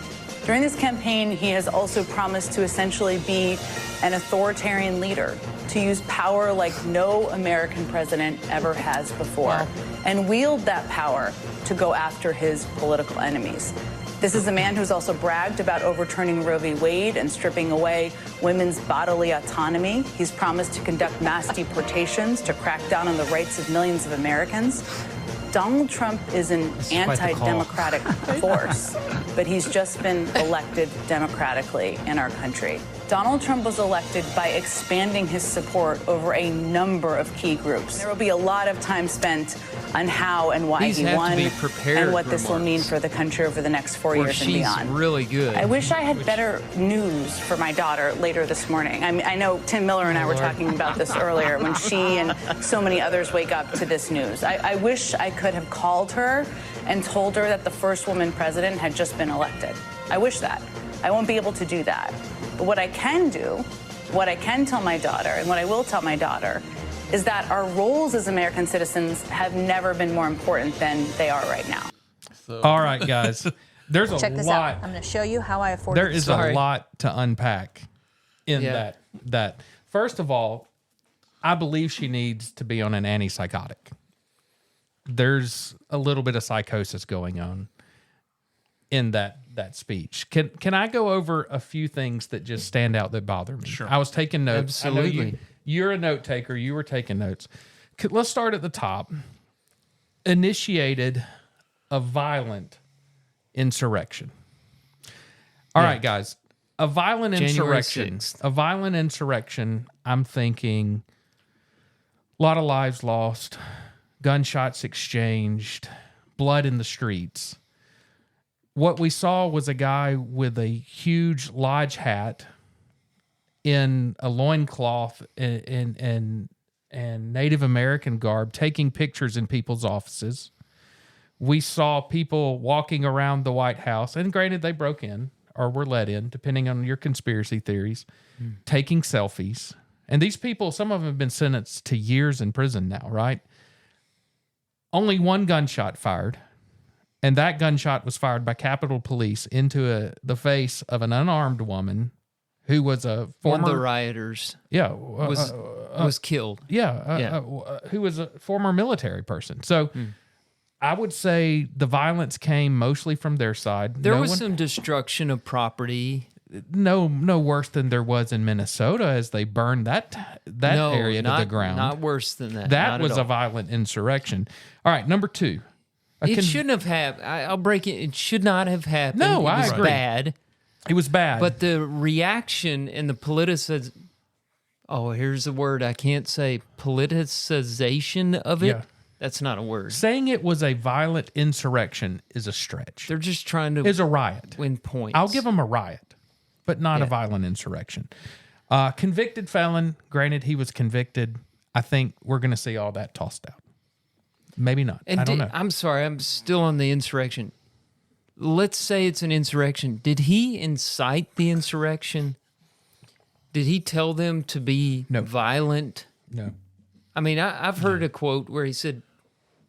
During this campaign, he has also promised to essentially be an authoritarian leader, to use power like no American president ever has before, and wield that power to go after his political enemies. This is a man who's also bragged about overturning Roe v. Wade and stripping away women's bodily autonomy. He's promised to conduct mass deportations to crack down on the rights of millions of Americans. Donald Trump is an anti-democratic force, but he's just been elected democratically in our country. Donald Trump was elected by expanding his support over a number of key groups. There will be a lot of time spent on how and why he won and what this will mean for the country over the next 4 years and beyond. She's really good. I wish I had better news for my daughter later this morning. I know Tim Miller and I were talking about this earlier when she and so many others wake up to this news. I wish I could have called her and told her that the first woman president had just been elected. I wish that. I won't be able to do that. But what I can do, what I can tell my daughter, and what I will tell my daughter, is that our roles as American citizens have never been more important than they are right now. All right, guys. There's a Check this lot. out. I'm going to show you how I afford. There is a lot to unpack in that. First of all, I believe she needs to be on an antipsychotic. There's a little bit of psychosis going on in that speech. Can I go over a few things that just stand out that bother me? Sure. I was taking notes. Absolutely. I know you're a note taker. You were taking notes. Let's start at the top. Initiated a violent insurrection. All right, guys. A violent insurrection. 6th. A violent insurrection. I'm thinking a lot of lives lost, gunshots exchanged, blood in the streets. What we saw was a guy with a huge lodge hat in a loincloth and Native American garb taking pictures in people's offices. We saw people walking around the White House, and granted, they broke in or were let in, depending on your conspiracy theories, taking selfies. And these people, some of them have been sentenced to years in prison now, right? Only one gunshot fired. And that gunshot was fired by Capitol Police into the face of an unarmed woman who was a former... One of the rioters was killed. Who was a former military person. So I would say the violence came mostly from their side. There was some destruction of property. No worse than there was in Minnesota as they burned that area to the ground. Not worse than that. That was a violent insurrection. All right, number two. It shouldn't have happened. I'll break it. It should not have happened. No, I agree. Bad. It was bad. But the reaction and the here's the word I can't say, politicization of it. Yeah. That's not a word. Saying it was a violent insurrection is a stretch. They're just trying to It's a riot. win points. I'll give them a riot, but not a violent insurrection. Convicted felon. Granted, he was convicted. I think we're going to see all that tossed out. Maybe not. And I don't know. I'm sorry. I'm still on the insurrection. Let's say it's an insurrection. Did he incite the insurrection? Did he tell them to be violent? No. I mean, I've heard a quote where he said,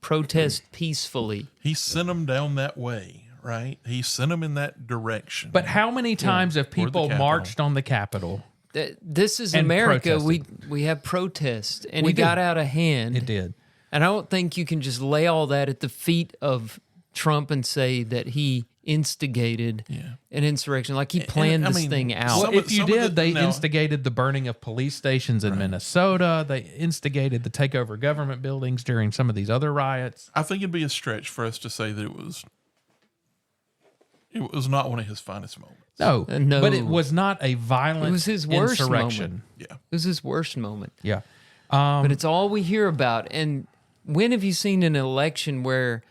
protest peacefully. He sent them down that way, right? He sent them in that direction. But how many times have people marched on the Capitol? This is and America. protested? We have protests, and We it did. got out of hand. It did. And I don't think you can just lay all that at the feet of Trump and say that he instigated an insurrection, like he planned this thing out. Well, if you did, they instigated the burning of police stations in Minnesota. They instigated the takeover of government buildings during some of these other riots. I think it'd be a stretch for us to say that it was not one of his finest moments. No, No. but it was not a violent It was his worst insurrection. moment. Yeah. It was his worst moment. Yeah. But it's all we hear about. And when have you seen an election where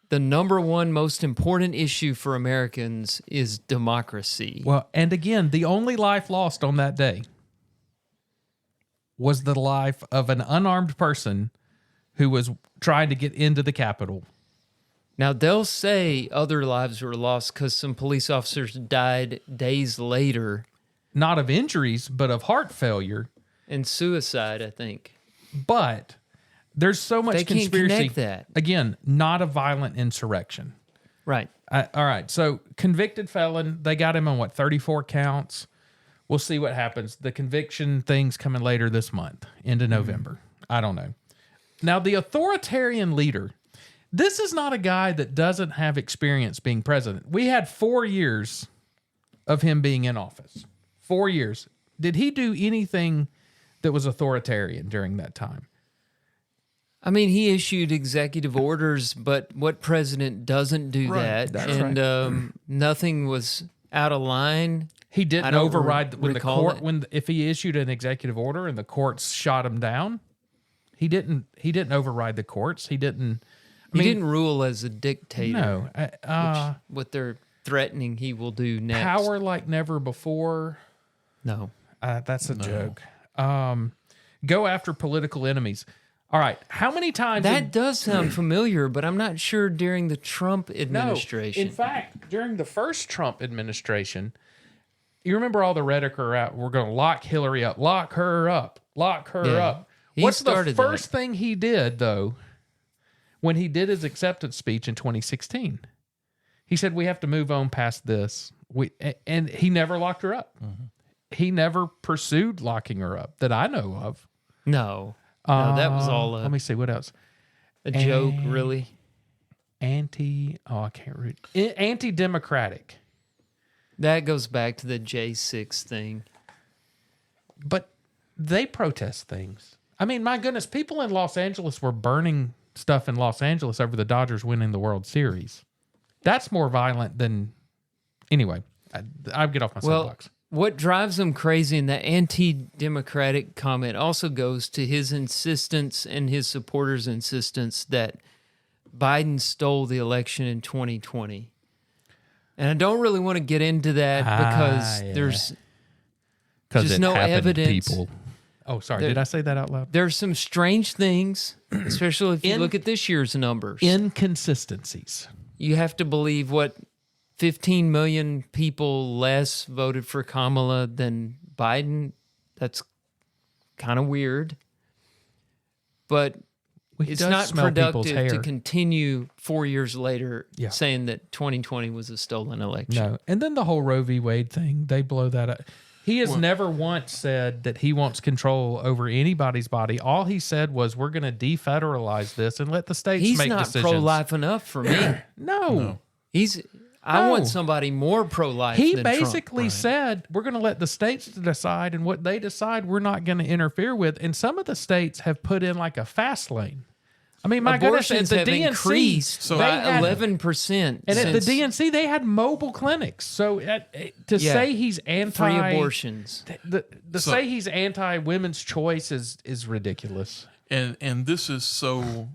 the number one most important issue for Americans is democracy? Well, and again, the only life lost on that day was the life of an unarmed person who was trying to get into the Capitol. Now, they'll say other lives were lost because some police officers died days later. Not of injuries, but of heart failure. And suicide, I think. But there's so much They can't conspiracy. connect that. Again, not a violent insurrection. Right. All right. So convicted felon, they got him on 34 counts. We'll see what happens. The conviction thing's coming later this month, into November. I don't know. Now, the authoritarian leader, this is not a guy that doesn't have experience being president. We had 4 years of him being in office. 4 years. Did he do anything that was authoritarian during that time? I mean, he issued executive orders, but what president doesn't do that? That's and nothing was out of line. He didn't I don't override when the recall court it. if he issued an executive order and the courts shot him down. He didn't override the courts. He didn't. He didn't rule as a dictator. No, what they're threatening he will do next. power like never before. No. That's a joke. Go after political enemies. All right. How many times? That does sound familiar, but I'm not sure during the Trump administration. No. In fact, during the first Trump administration, you remember all the rhetoric around, we're going to lock Hillary up, lock her up, lock her up. What's the first thing he did, though, when he did his acceptance speech in 2016? He said, we have to move on past this. And he never locked her up. Mm-hmm. He never pursued locking her up that I know of. No, that was all let me see. What else? a joke, really. I can't read. Anti-democratic. That goes back to the J6 thing. But they protest things. I mean, my goodness, people in Los Angeles were burning stuff in Los Angeles over the Dodgers winning the World Series. That's more violent than... Anyway, I'll get off my soapbox. What drives them crazy in the anti-democratic comment also goes to his insistence and his supporters' insistence that Biden stole the election in 2020. And I don't really want to get into that because there's just no evidence. People. Oh, sorry. Did I say that out loud? There's some strange things, especially if you look at this year's numbers. Inconsistencies. You have to believe what 15 million people less voted for Kamala than Biden. That's kind of weird. But it's not productive to continue 4 years later saying that 2020 was a stolen election. No. And then the whole Roe v. Wade thing, they blow that up. He has never once said that he wants control over anybody's body. All he said was, we're going to defederalize this and let the states make decisions. He's not pro-life enough for me. No. I want somebody more pro-life than Trump. He basically said, we're going to let the states decide, and what they decide, we're not going to interfere with. And some of the states have put in like a fast lane. I mean, my abortions goodness, the have DNC increased by 11%. And at the DNC, they had mobile clinics. So say he's anti... Free abortions. Say he's anti-women's choice is ridiculous. And this is so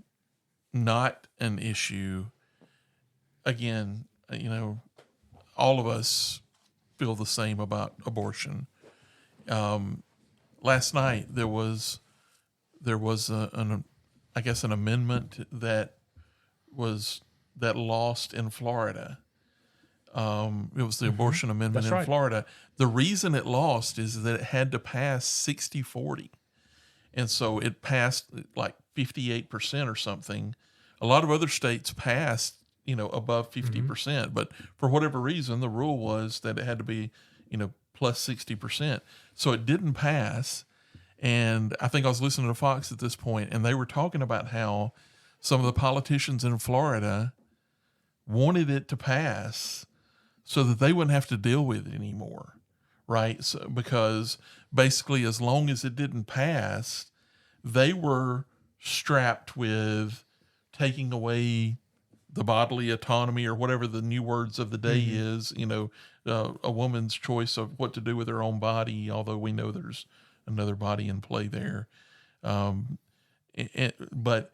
not an issue. Again, all of us feel the same about abortion. Last night there was an amendment that lost in Florida. It was the abortion amendment in Florida. The reason it lost is that it had to pass 60-40. And so it passed like 58% or something. A lot of other states passed, above 50%, but for whatever reason, the rule was that it had to be, plus 60%. So it didn't pass. And I think I was listening to Fox at this point, and they were talking about how some of the politicians in Florida wanted it to pass so that they wouldn't have to deal with it anymore, right? So, because basically, as long as it didn't pass, they were strapped with taking away the bodily autonomy or whatever the new words of the day is, a woman's choice of what to do with her own body, although we know there's another body in play there. But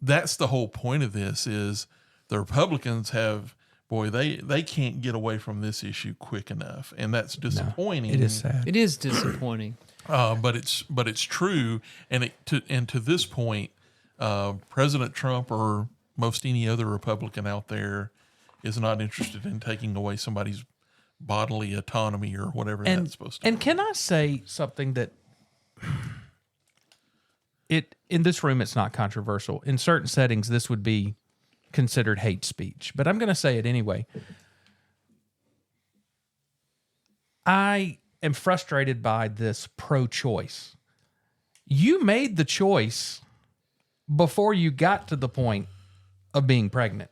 that's the whole point of this is the Republicans they can't get away from this issue quick enough. And that's disappointing. No, it is sad. It is disappointing. but it's true, and to this point, President Trump or most any other Republican out there is not interested in taking away somebody's bodily autonomy or whatever that's supposed to be. And can I say something that in this room it's not controversial. In certain settings, this would be considered hate speech, but I'm going to say it anyway. I am frustrated by this pro-choice. You made the choice before you got to the point of being pregnant.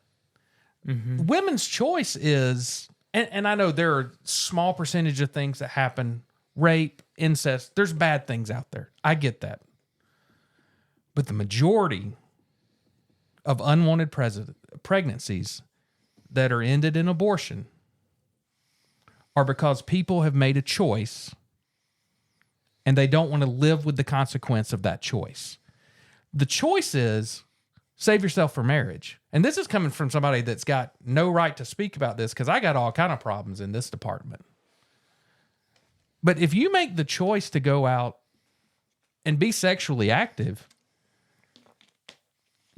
Mm-hmm. Women's choice is, and I know there are small percentage of things that happen, rape, incest, there's bad things out there. I get that. But the majority of unwanted pregnancies that are ended in abortion are because people have made a choice and they don't want to live with the consequence of that choice. The choice is save yourself for marriage. And this is coming from somebody that's got no right to speak about this because I got all kind of problems in this department. But if you make the choice to go out and be sexually active,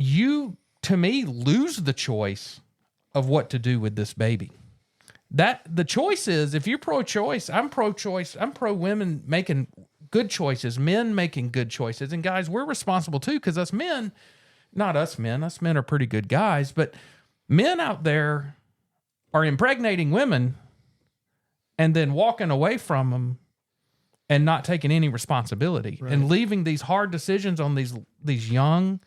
you, to me, lose the choice of what to do with this baby. That the choice is, if you're pro-choice, I'm pro-choice. I'm pro-women making good choices, men making good choices. And guys, we're responsible too, because us men are pretty good guys, but men out there are impregnating women and then walking away from them and not taking any responsibility and leaving these hard decisions on these young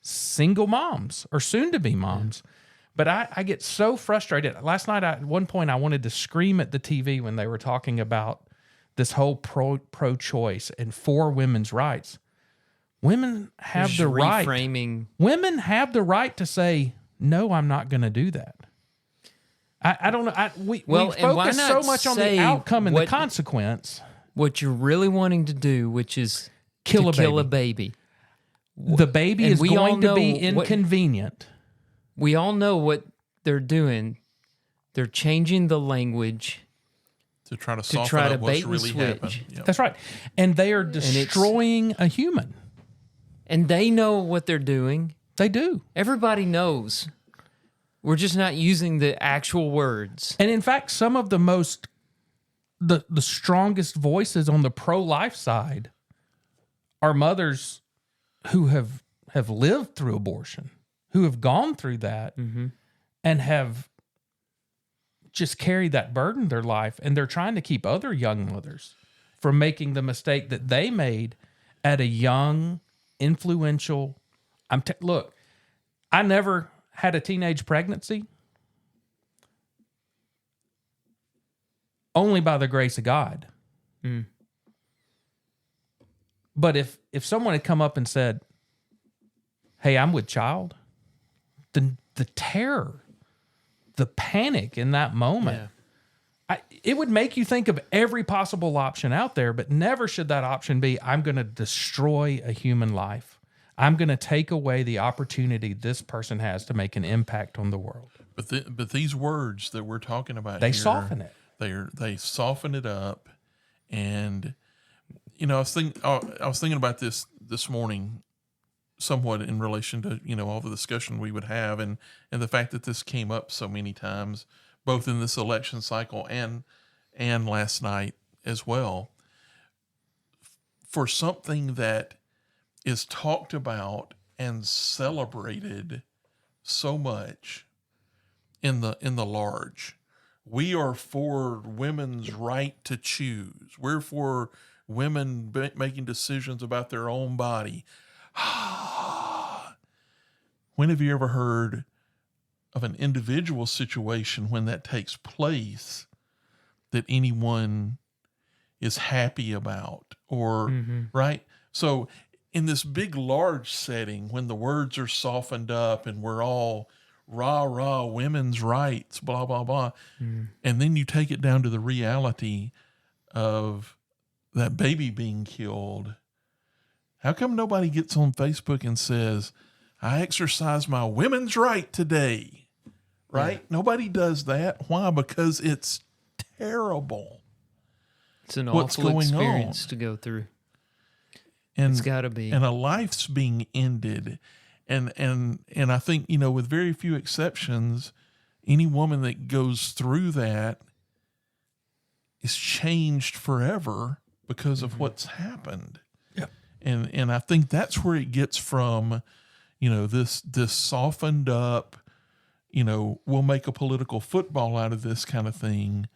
single moms or soon-to-be moms. But I get so frustrated. Last night, at one point, I wanted to scream at the TV when they were talking about this whole pro-choice and for women's rights. Women have the right. Women have the right to say, no, I'm not going to do that. I don't know. We focus so much on the outcome and the consequence. What you're really wanting to do, which is kill a baby. The baby is going to be inconvenient. We all know what they're doing. They're changing the language to try to soften up what's really happened. Yep. That's right. And they are destroying a human. And they know what they're doing. They do. Everybody knows. We're just not using the actual words. And in fact, some of the strongest voices on the pro-life side are mothers who have lived through abortion, who have gone through that and have just carried that burden their life. And they're trying to keep other young mothers from making the mistake that they made at a young, influential. Look, I never had a teenage pregnancy. Only by the grace of God. Mm. But if someone had come up and said, hey, I'm with child, then the terror, the panic in that moment, it would make you think of every possible option out there, but never should that option be, I'm going to destroy a human life. I'm going to take away the opportunity this person has to make an impact on the world. But these words that we're talking about they here, soften it. They soften it up. And, you know, I was thinking about this morning somewhat in relation to, you know, all the discussion we would have and the fact that this came up so many times, both in this election cycle and last night as well. For something that is talked about and celebrated so much in the large. We are for women's right to choose. We're for women making decisions about their own body. When have you ever heard of an individual situation when that takes place that anyone is happy about or right? So in this big, large setting, when the words are softened up and we're all rah, rah, women's rights, blah, blah, blah. And then you take it down to the reality of that baby being killed. How come nobody gets on Facebook and says, I exercise my women's right today? Right? Yeah. Nobody does that. Why? Because it's terrible. It's an awful experience to go through. And It's got to be. And a life's being ended. And I think, with very few exceptions, any woman that goes through that is changed forever because of what's happened. Yeah. And I think that's where it gets from, this softened up, we'll make a political football out of this kind of thing,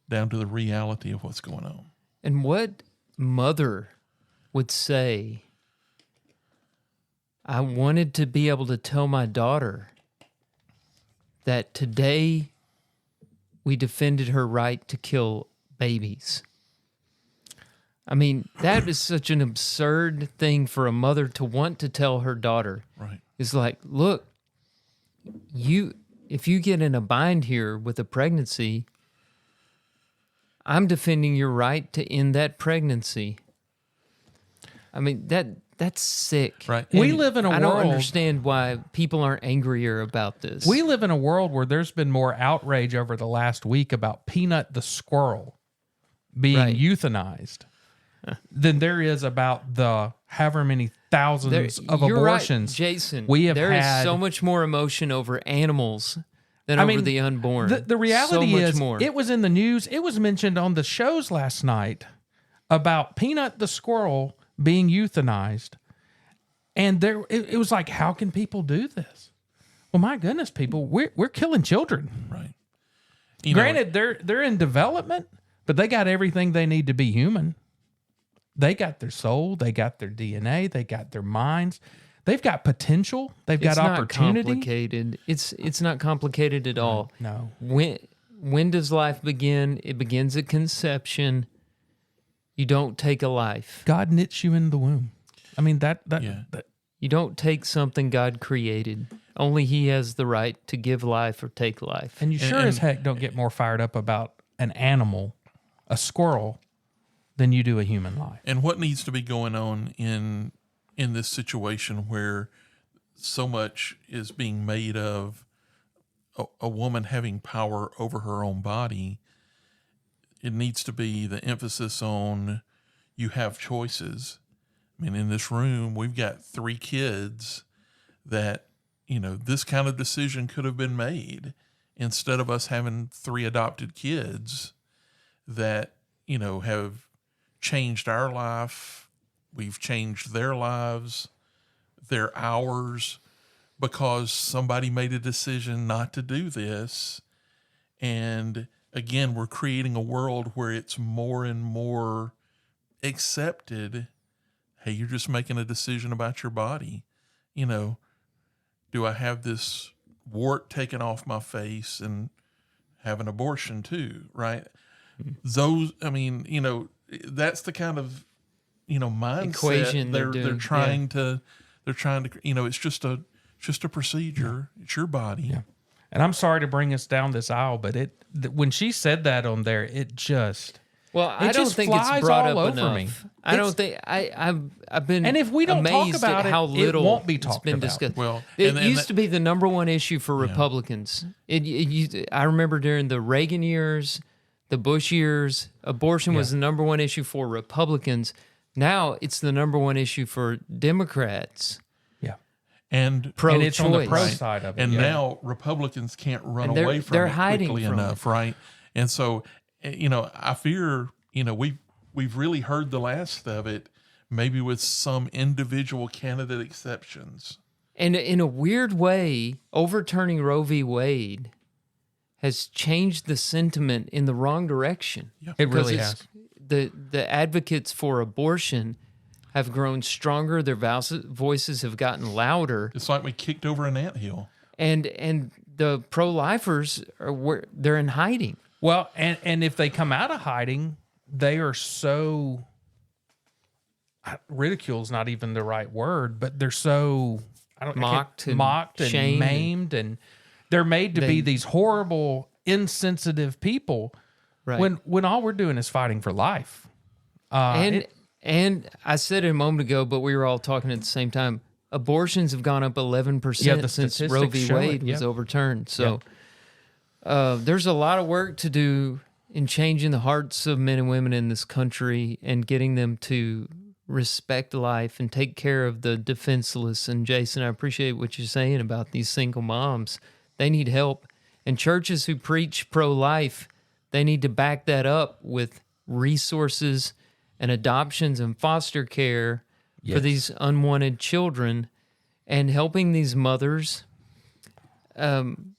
down to the reality of what's going on. And what mother would say, I wanted to be able to tell my daughter that today we defended her right to kill babies. I mean, that is such an absurd thing for a mother to want to tell her daughter. Right. It's like, look, if you get in a bind here with a pregnancy, I'm defending your right to end that pregnancy. I mean, that's sick. Right. We And live in a I world. don't understand why people aren't angrier about this. We live in a world where there's been more outrage over the last week about Peanut the squirrel being Right. euthanized than there is about the however many thousands of You're abortions. right, Jason. we have there had. is so much more emotion over animals than over the unborn. The reality so much is, more. it was in the news. It was mentioned on the shows last night about Peanut the squirrel being euthanized, and it was like, how can people do this? Well, my goodness, people, we're killing children. Right. Granted, they're in development, but they got everything they need to be human. They got their soul, they got their DNA, they got their minds, they've got potential, they've got it's not opportunity. complicated. It's not complicated at all. No. When does life begin? It begins at conception. You don't take a life. God knits you in the womb. I mean, that You don't take something God created. Only He has the right to give life or take life. and you sure as heck don't get more fired up about an animal, a squirrel, than you do a human life. And what needs to be going on in this situation where so much is being made of a woman having power over her own body? It needs to be the emphasis on you have choices. I mean, in this room, we've got 3 kids that, this kind of decision could have been made instead of us having 3 adopted kids that, have changed our life. We've changed their lives, their hours, because somebody made a decision not to do this. And again, we're creating a world where it's more and more accepted. Hey, you're just making a decision about your body. Do I have this wart taken off my face and have an abortion too? Right. Those, that's the kind of, mindset Equation they're doing, trying to, it's just a procedure. It's your body. Yeah. And I'm sorry to bring us down this aisle, but when she said that on there, it just... Well, I don't just think it's flies brought all up over enough. me. I don't think I've been And if we don't talk amazed about at how it, little it won't be it's talked been about. discussed. Well, it and used that- to be the number one issue for Republicans. I remember during the Reagan years, the Bush years, abortion was the number one issue for Republicans. Now it's the number one issue for Democrats. Yeah. And Pro-choice. And it's on the pro Right. side of it. And yeah. now Republicans can't run And they're- away from they're it hiding quickly from enough, right? And so, I fear, we've really heard the last of it, maybe with some individual candidate exceptions. And in a weird way, overturning Roe v. Wade has changed the sentiment in the wrong direction. Yeah. It really Because the advocates for abortion have grown stronger. Their voices have gotten louder, It's like we kicked over an anthill. and the pro-lifers they're in hiding. Well, and if they come out of hiding, they are so... ridicule is not even the right word, but they're so... Mocked and mocked and shamed. maimed, and they're made to be these horrible, insensitive people. Right. When all we're doing is fighting for life. And I said it a moment ago, but we were all talking at the same time. Abortions have gone up 11% Yeah, the since Roe statistics v. show Wade it, was yeah. overturned. So there's a lot of work to do in changing the hearts of men and women in this country and getting them to respect life and take care of the defenseless. And Jason, I appreciate what you're saying about these single moms. They need help. And churches who preach pro-life, they need to back that up with resources and adoptions and foster care for these unwanted children and helping these mothers. And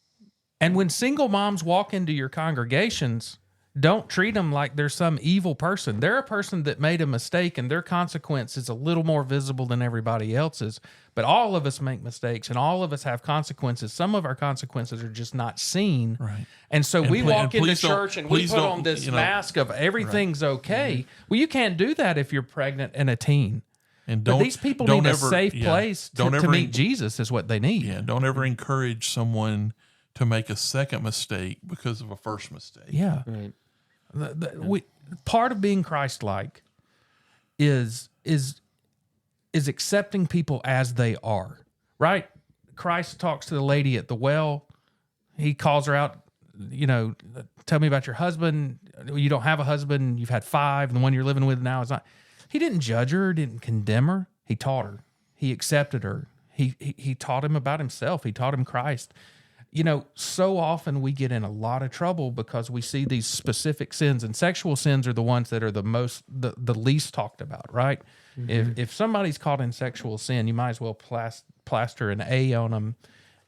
when single moms walk into your congregations, don't treat them like they're some evil person. They're a person that made a mistake, and their consequence is a little more visible than everybody else's. But all of us make mistakes, and all of us have consequences. Some of our consequences are just not seen. Right. And so we walk into church and we put on this you know, mask of everything's okay. Well, you can't do that if you're pregnant and a teen. And But these people need a safe place to meet Jesus is what they need. Yeah, don't ever encourage someone to make a second mistake because of a first mistake. Yeah. Right. Part of being Christ-like is accepting people as they are, right? Christ talks to the lady at the well. He calls her out, tell me about your husband. You don't have a husband. You've had 5, and the one you're living with now is not. He didn't judge her, didn't condemn her. He taught her. He accepted her. He taught him about himself. He taught him Christ. So often we get in a lot of trouble because we see these specific sins, and sexual sins are the ones that are the least talked about, right? Mm-hmm. If somebody's caught in sexual sin, you might as well plaster an A on them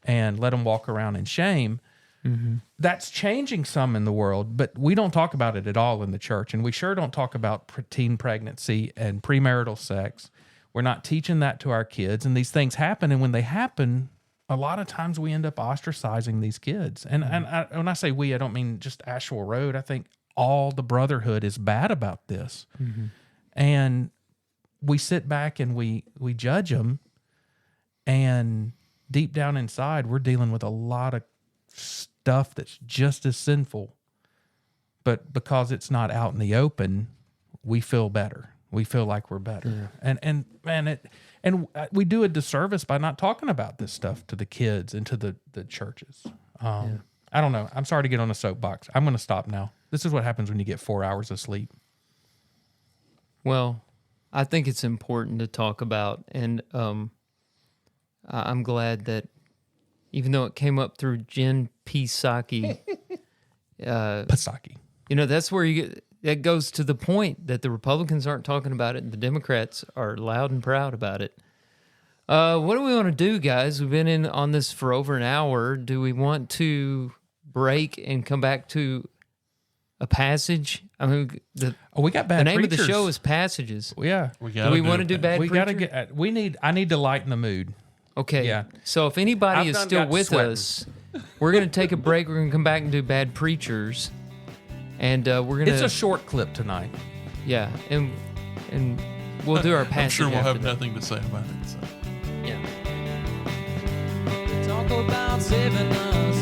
and let them walk around in shame. Mm-hmm. That's changing some in the world, but we don't talk about it at all in the church, and we sure don't talk about teen pregnancy and premarital sex. We're not teaching that to our kids, and these things happen, and when they happen, a lot of times we end up ostracizing these kids. And when I say we, I don't mean just Asheville Road. I think all the brotherhood is bad about this. Mm-hmm. And we sit back and we judge them. And deep down inside, we're dealing with a lot of stuff that's just as sinful. But because it's not out in the open, we feel better. We feel like we're better. Yeah. And we do a disservice by not talking about this stuff to the kids and to the churches. I don't know. I'm sorry to get on a soapbox. I'm going to stop now. This is what happens when you get 4 hours of sleep. Well, I think it's important to talk about, and I'm glad that even though it came up through Jen Psaki, Psaki. That's where you get. That goes to the point that the Republicans aren't talking about it and the Democrats are loud and proud about it. What do we want to do, guys? We've been on this for over an hour. Do we want to break and come back to a passage? I mean, we got bad. The name preachers. of the show is Passages. Yeah. Do we want to do bad? I need to lighten the mood. Okay. Yeah. So if anybody is still with us, we're going to take a break. We're going to come back and do Bad Preachers. And we're gonna. It's a short clip tonight. Yeah, and we'll do our passage. I'm sure we'll have that. nothing to say about it. So. Yeah. They talk about saving us.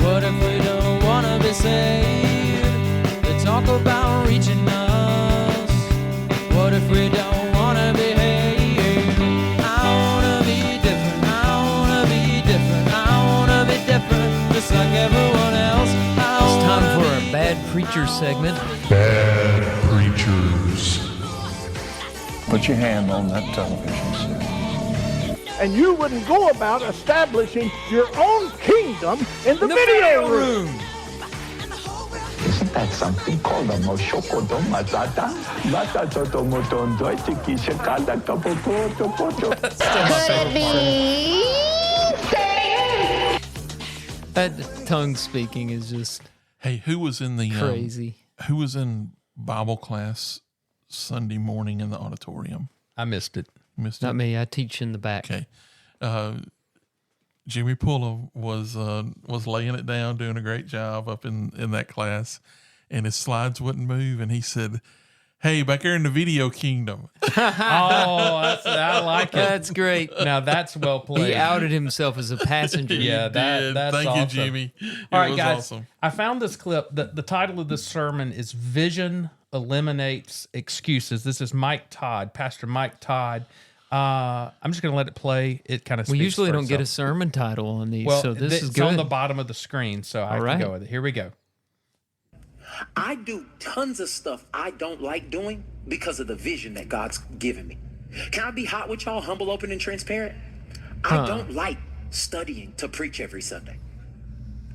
What if we don't want to be saved? They talk about reaching us. What if we don't want to behave? I want to be different. I want to be different. I want to be different, just like everyone else. It's time for our Bad Preacher segment. Bad Preachers. Put your hand on that television set. And you wouldn't go about establishing your own kingdom in the video room. Isn't that something called a moshoko matata? That tongue speaking is just Hey, who was in the crazy? Who was in Bible class Sunday morning in the auditorium? I missed it. Not me. I teach in the back. Okay. Jimmy Pulla was laying it down, doing a great job up in that class, and his slides wouldn't move, and he said, "Hey, back there in the video kingdom." I like it. That's great. Now that's well played. He outed himself as a passenger. Yeah, that's Thank awesome. you, Jimmy. All right, was guys. Awesome. I found this clip. The title of this sermon is "Vision Eliminates Excuses." This is Mike Todd, Pastor Mike Todd. I'm just going to let it play. It kind of. We usually don't get a sermon title on these, well, so this is it's good. on the bottom of the screen, so I have to go with it. Here we go. I do tons of stuff I don't like doing because of the vision that God's given me. Can I be hot with y'all, humble, open, and transparent? I don't like studying to preach every Sunday.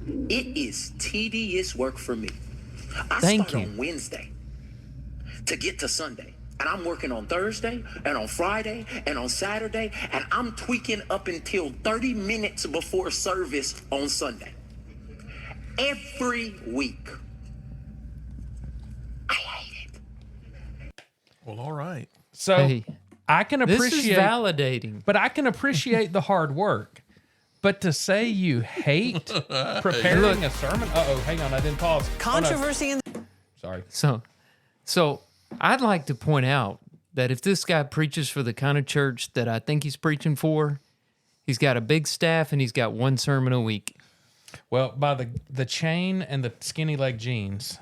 It is tedious work for me. I start on Wednesday to get to Sunday. And I'm working on Thursday and on Friday and on Saturday. And I'm tweaking up until 30 minutes before service on Sunday. Every week. I hate it. Well, all right. So Hey, I can appreciate this is validating. but I can appreciate the hard work. But to say you hate preparing a sermon, hang on, I didn't pause. Controversy in. Sorry. So I'd like to point out that if this guy preaches for the kind of church that I think he's preaching for, he's got a big staff and he's got one sermon a week. Well, by the chain and the skinny leg jeans,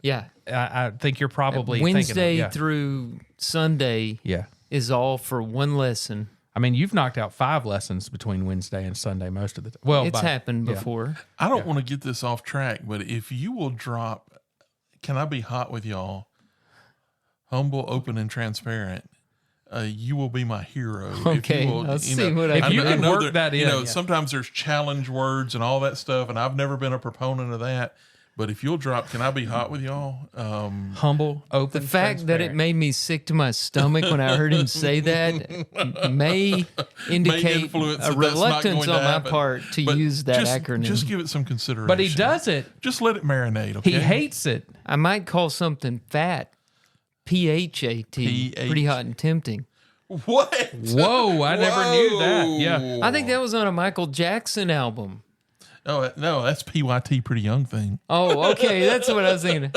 yeah, I think you're probably Wednesday thinking through Sunday. Yeah, is all for one lesson. I mean, you've knocked out 5 lessons between Wednesday and Sunday most of the time. Well, it's happened before. I don't want to get this off track, but if you will drop, can I be hot with y'all? Humble, open, and transparent. You will be my hero. Okay, if you can work that in. Sometimes there's challenge words and all that stuff, and I've never been a proponent of that. But if you'll drop, can I be hot with y'all? Humble, open, the fact that it made me sick to my stomach when I heard him say that may indicate a reluctance on my part to use that acronym. Just give it some consideration. But he does it. Just let it marinate, okay? He hates it. I might call something fat. P-H-A-T. Pretty hot and tempting. What? Whoa, I never knew that. Yeah. I think that was on a Michael Jackson album. Oh, no, that's PYT, Pretty Young Thing. Oh, okay. That's what I was thinking.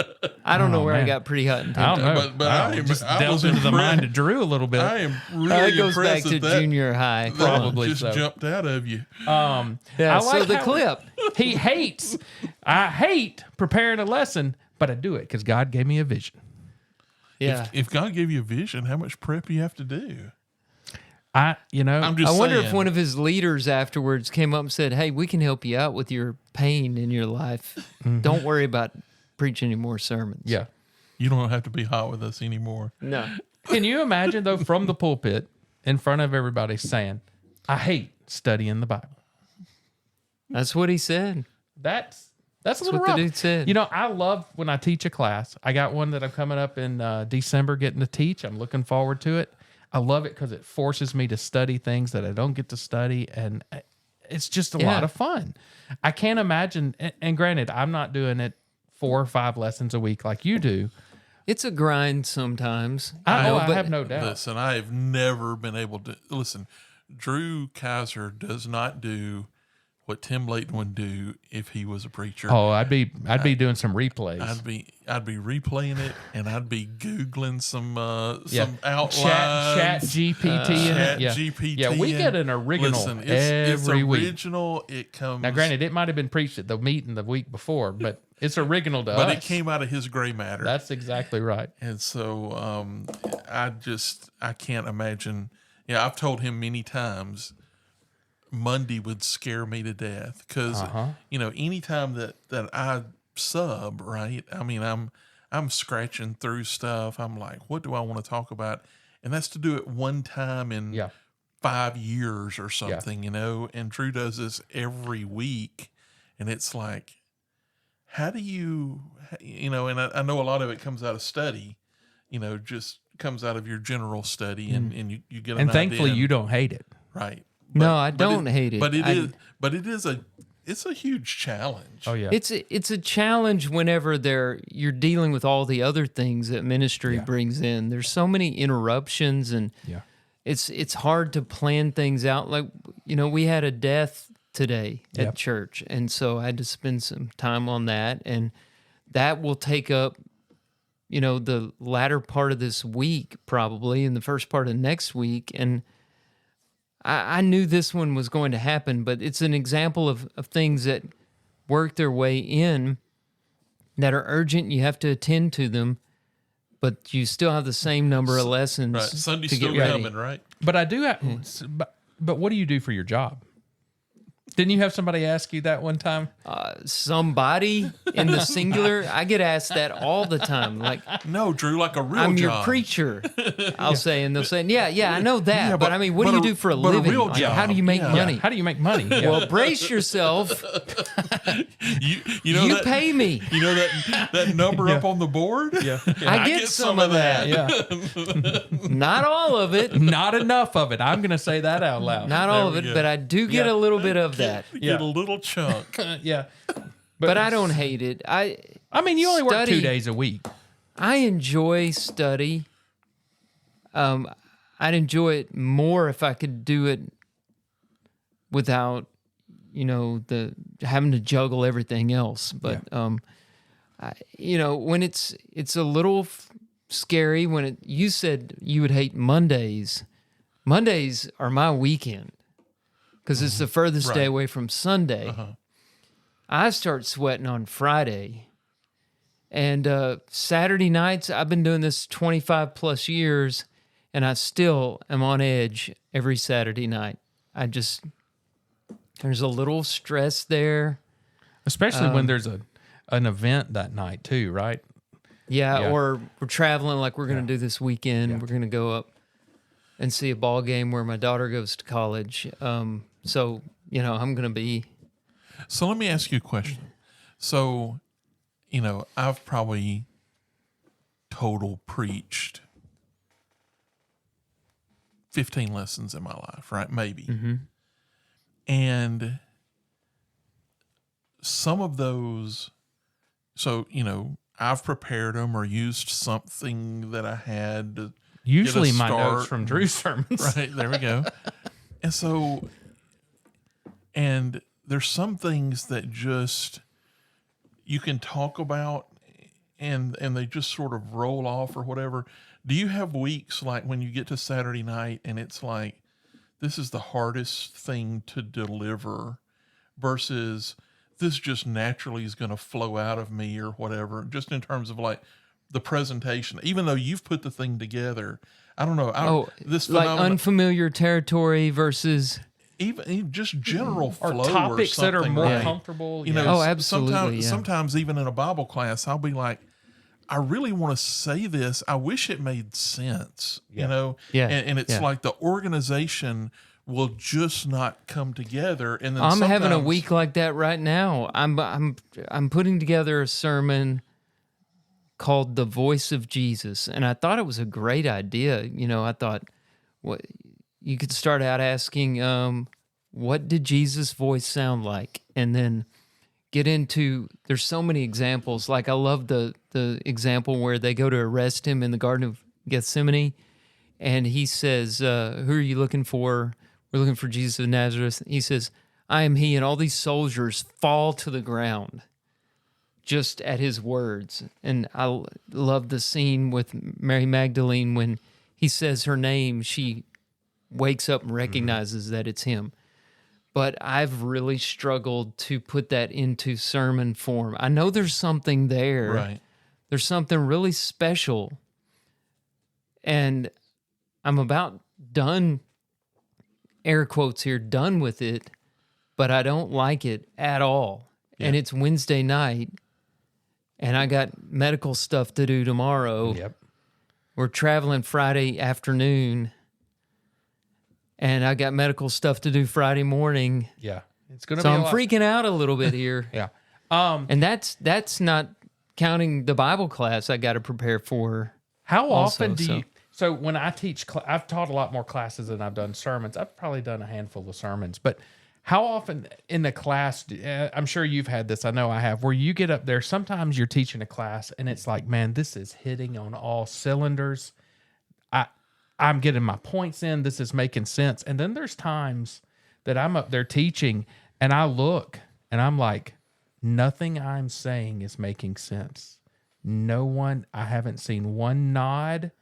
I don't know where I got pretty hot and tempting. I don't know. But I just delved into the mind of Drew a little bit. I am really that goes impressed back to that junior high. Probably just so. jumped out of you. Yeah, so the clip. He hates. I hate preparing a lesson, but I do it because God gave me a vision. Yeah. If God gave you a vision, how much prep you have to do? I'm just I wonder saying. if one of his leaders afterwards came up and said, "Hey, we can help you out with your pain in your life. Don't worry about preaching any more sermons." Yeah. You don't have to be hot with us anymore. No. Can you imagine, though, from the pulpit in front of everybody saying, I hate studying the Bible? That's what he said. That's a little what rough. the dude said. You know, I love when I teach a class. I got one that I'm coming up in December getting to teach. I'm looking forward to it. I love it because it forces me to study things that I don't get to study, and it's just a lot of fun. I can't imagine, and granted, I'm not doing it 4 or 5 lessons a week like you do. It's a grind sometimes. I have no doubt. Listen, I have never been able to listen. Drew Kaiser does not do what Tim Layton would do if he was a preacher. Oh, I'd be doing some replays. I'd be replaying it, and I'd be googling some outline, chat GPT, GPT. Yeah, we get an original every week. It's original. It comes now. Granted, it might have been preached at the meeting the week before, but it's original to us. But it came out of his gray matter. That's exactly right. And so I can't imagine. Yeah, I've told him many times. Monday would scare me to death because anytime that I sub, right, I mean I'm scratching through stuff. I'm like, what do I want to talk about? And that's to do it one time in 5 years or something, and Drew does this every week, and it's like, how do you and I know a lot of it comes out of study, just comes out of your general study, and you get an and thankfully idea. you don't hate it, right? No, I don't hate it. But it's a huge challenge. Oh yeah. It's a challenge whenever you're dealing with all the other things that ministry brings in. There's so many interruptions, and it's hard to plan things out. Like, we had a death today at church, and so I had to spend some time on that, and that will take up the latter part of this week probably, and the first part of next week, and I knew this one was going to happen, but it's an example of things that work their way in that are urgent. You have to attend to them, but you still have the same number of lessons. Right. Sunday's to still get ready. coming, right? But I do have. But what do you do for your job? Didn't you have somebody ask you that one time? Somebody in the singular. I get asked that all the time. Like, no, Drew, like a real I'm job. your preacher. I'll say, and they'll say, yeah, I know that. Yeah, but I mean, what do you do for a living? real Like, job. how do you make money? How do you make money? Yeah. Well, brace yourself. You know You that, pay me. You know that number up on the board? Yeah. I get some of that. Yeah. Not all of it. Not enough of it. I'm going to say that out loud. Not all of it, but I do get a little bit of that. Get a little chunk. Yeah. But I don't hate it. I mean, you only work study. 2 days a week. I enjoy study. I'd enjoy it more if I could do it without, the having to juggle everything else. But when it's a little scary when you said you would hate Mondays. Mondays are my weekend because it's the furthest day away from Sunday. I start sweating on Friday. And Saturday nights, I've been doing this 25 plus years, and I still am on edge every Saturday night. There's a little stress there. Especially when there's an event that night too, right? Yeah, or we're traveling like we're going to do this weekend. Yeah. We're going to go up and see a ball game where my daughter goes to college. So, I'm going to be... So let me ask you a question. So, I've probably total preached 15 lessons in my life, right? Maybe. Mm-hmm. And some of those, so, I've prepared them or used something that I had to usually get a my start. notes from Drew's sermons. Right, there we go. And so, and there's some things that just you can talk about and they just sort of roll off or whatever. Do you have weeks like when you get to Saturday night and it's like, this is the hardest thing to deliver versus this just naturally is going to flow out of me or whatever, just in terms of like the presentation, even though you've put the thing together? I don't know. This like unfamiliar territory versus... Even just general flow or topics that are more right? comfortable. Absolutely. Sometimes even in a Bible class, I'll be like, I really want to say this. I wish it made sense, Yeah. And it's like the organization will just not come together. And then I'm having a week like that right now. I'm putting together a sermon called "The Voice of Jesus," and I thought it was a great idea. I thought, what you could start out asking, what did Jesus' voice sound like? And then get into, there's so many examples. Like I love the example where they go to arrest him in the Garden of Gethsemane. And he says, who are you looking for? We're looking for Jesus of Nazareth. He says, I am he. And all these soldiers fall to the ground just at his words. And I love the scene with Mary Magdalene when he says her name, she wakes up and recognizes that it's him. But I've really struggled to put that into sermon form. I know there's something there. Right. There's something really special. And I'm about done, air quotes here, done with it, but I don't like it at all. Yeah. And it's Wednesday night, and I got medical stuff to do tomorrow. Yep. We're traveling Friday afternoon, and I got medical stuff to do Friday morning. Yeah. It's gonna so be I'm freaking out a little bit here. Yeah. And that's not counting the Bible class I got to prepare for. How often do you... So when I teach, I've taught a lot more classes than I've done sermons. I've probably done a handful of sermons, but how often in the class, I'm sure you've had this, I know I have, where you get up there, sometimes you're teaching a class and it's like, man, this is hitting on all cylinders. I'm getting my points in. This is making sense. And then there's times that I'm up there teaching and I look and I'm like, nothing I'm saying is making sense. I haven't seen one nod.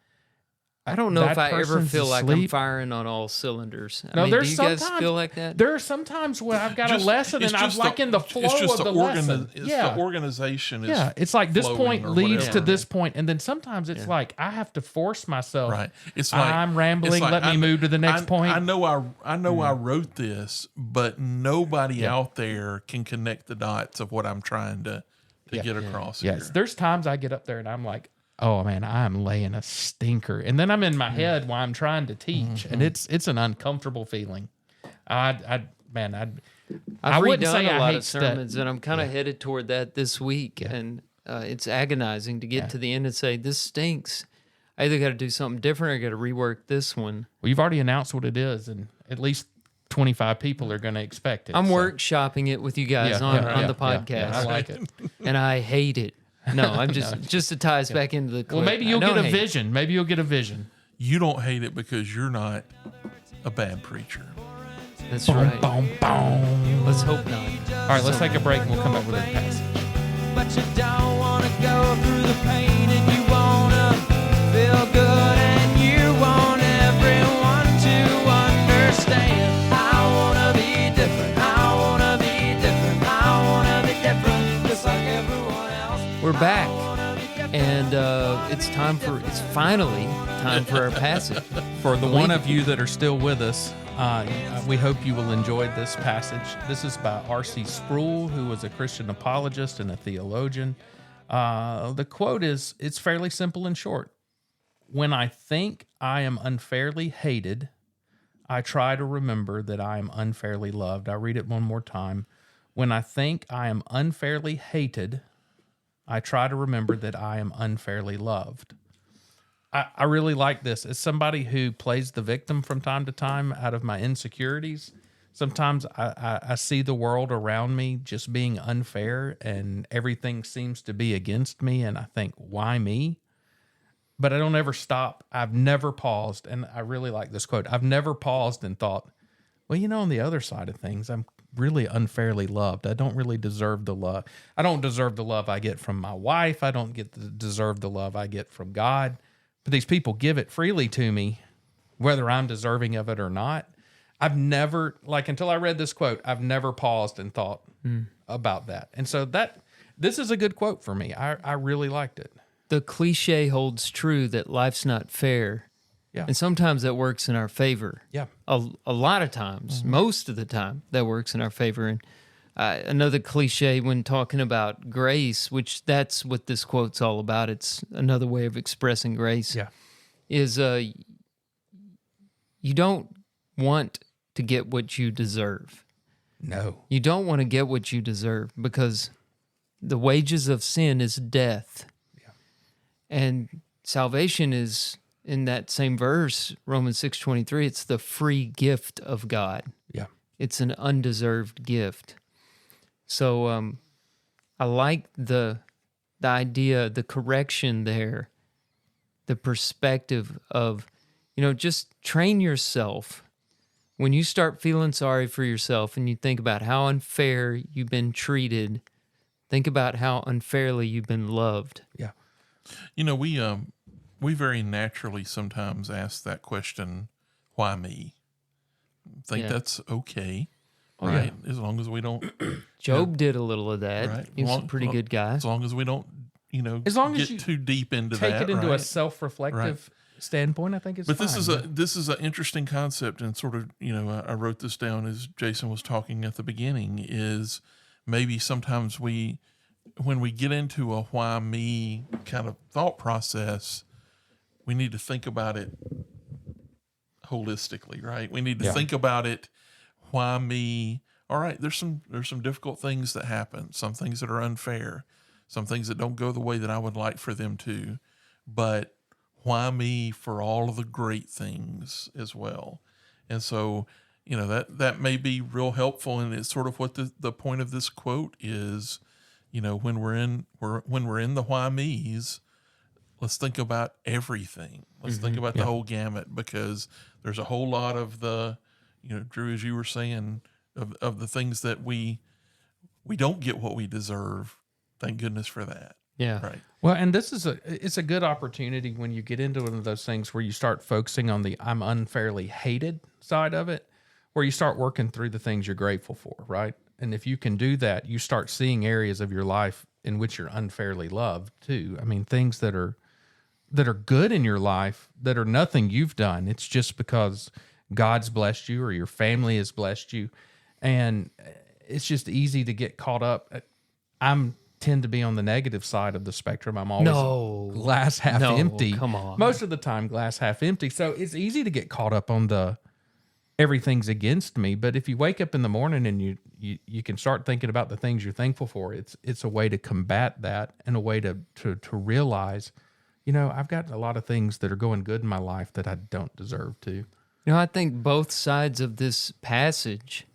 I don't know that if I ever person's feel like I'm asleep. firing on all cylinders. I No, mean, there's do you guys sometimes feel like that? There are sometimes where I've got a lesson and I'm like in the flow of the lesson. The organization is it's like this flowing point or leads whatever. to this point, and then sometimes it's like I have to force myself. Right. It's like I'm rambling. it's like, Let me move to the next point. I know I wrote this, but nobody out there can connect the dots of what I'm trying to get across here. Yes, there's times I get up there and I'm like, oh man, I'm laying a stinker, and then I'm in my head while I'm trying to teach, and it's an uncomfortable feeling. I've redone wouldn't say a I lot hate of sermons, and I'm kind of headed toward that this week, and it's agonizing to get to the end and say, this stinks. I either got to do something different or I got to rework this one. Well, you've already announced what it is, and at least 25 people are going to expect it. I'm workshopping it with you guys on the podcast. Yeah, I like it. And I hate it. No, I'm just to tie us back into the clip. Well, maybe you'll get a vision. Maybe you'll get a vision. You don't hate it because you're not a bad preacher. That's right. Boom, boom. Let's hope not. All right, let's take a break and we'll come back with a passage. But you don't want to go through the pain, and you want to feel good, and you want everyone to understand. I want to be different. I want to be different. I want to be different, just like everyone else. We're back, and it's finally time for our passage. For the one of you that are still with us, we hope you will enjoy this passage. This is by R.C. Sproul, who was a Christian apologist and a theologian. The quote it's fairly simple and short. When I think I am unfairly hated, I try to remember that I am unfairly loved. I'll read it one more time. When I think I am unfairly hated, I try to remember that I am unfairly loved. I really like this. As somebody who plays the victim from time to time out of my insecurities, sometimes I see the world around me just being unfair and everything seems to be against me. And I think, why me? But I don't ever stop. I've never paused. And I really like this quote. I've never paused and thought, well, on the other side of things, I'm really unfairly loved. I don't really deserve the love. I don't deserve the love I get from my wife. I don't deserve the love I get from God. But these people give it freely to me, whether I'm deserving of it or not. I've never, until I read this quote, I've never paused and thought about that. And so this is a good quote for me. I really liked it. The cliche holds true that life's not fair. Yeah. And sometimes that works in our favor. Yeah. A lot of times, most of the time, that works in our favor. And another cliche when talking about grace, which that's what this quote's all about. It's another way of expressing grace. Yeah. Is you don't want to get what you deserve. No. You don't want to get what you deserve because the wages of sin is death. Yeah. And salvation is, in that same verse, Romans 6:23, it's the free gift of God. Yeah. It's an undeserved gift. So I like the idea, the correction there, the perspective of, just train yourself. When you start feeling sorry for yourself and you think about how unfair you've been treated, think about how unfairly you've been loved. Yeah. We very naturally sometimes ask that question, why me? Think that's okay. Oh, right? Yeah. As long as we don't. Job did a little of that. Right. He was a pretty good guy. As long as we don't, as long as get you too deep into take that. it into right? a self-reflective standpoint, I think it's But fine. this is an interesting concept, and sort of, I wrote this down as Jason was talking at the beginning, is maybe sometimes when we get into a why me kind of thought process, we need to think about it holistically, right? We need to think about it. Why me? All right, there's some difficult things that happen, some things that are unfair, some things that don't go the way that I would like for them to, but why me for all of the great things as well? And so, that may be real helpful, and it's sort of what the point of this quote is. When we're in the why me's, let's think about everything. Let's think about the whole gamut, because there's a whole lot of the, Drew, as you were saying, of the things that we don't get what we deserve. Thank goodness for that. Yeah. Right. Well, and it's a good opportunity when you get into one of those things where you start focusing on the I'm unfairly hated side of it, where you start working through the things you're grateful for, right? And if you can do that, you start seeing areas of your life in which you're unfairly loved too. I mean, things that are good in your life that are nothing you've done. It's just because God's blessed you or your family has blessed you. And it's just easy to get caught up. I'm tend to be on the negative side of the spectrum. I'm always glass half empty. Come on. Most of the time, glass half empty. So it's easy to get caught up on the everything's against me. But if you wake up in the morning and you can start thinking about the things you're thankful for, it's a way to combat that and a way to realize, I've got a lot of things that are going good in my life that I don't deserve to. I think both sides of this passage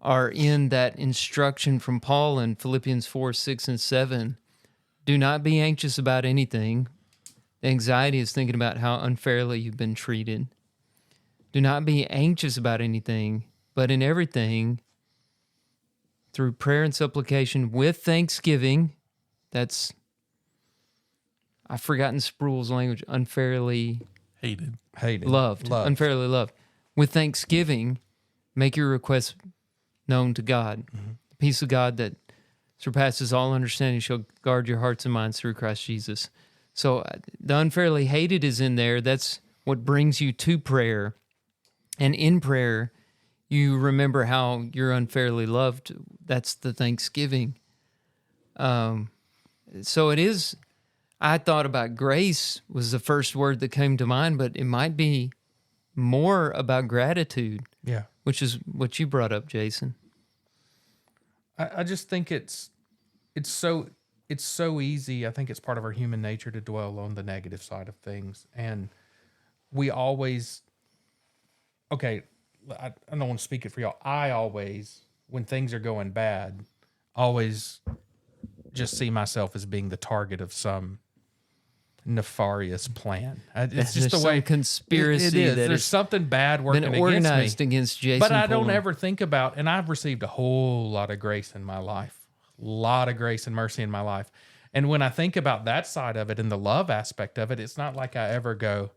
are in that instruction from Paul in Philippians 4, 6, and 7. Do not be anxious about anything. The anxiety is thinking about how unfairly you've been treated. Do not be anxious about anything, but in everything, through prayer and supplication with thanksgiving, I've forgotten Sproul's language, unfairly Hated. Loved. Unfairly loved. With thanksgiving, make your requests known to God. Mm-hmm. The peace of God that surpasses all understanding shall guard your hearts and minds through Christ Jesus. So the unfairly hated is in there. That's what brings you to prayer. And in prayer, you remember how you're unfairly loved. That's the thanksgiving. So it is... I thought about grace was the first word that came to mind, but it might be more about gratitude. Yeah. Which is what you brought up, Jason. I just think it's so easy. I think it's part of our human nature to dwell on the negative side of things. And we always, I don't want to speak it for y'all. I always, when things are going bad, always just see myself as being the target of some nefarious plan. It's just the way conspiracy. It is. There's something bad working been organized against Jason. But I don't Pullman. ever think about, and I've received a whole lot of grace in my life, a lot of grace and mercy in my life. And when I think about that side of it and the love aspect of it, it's not like I ever go,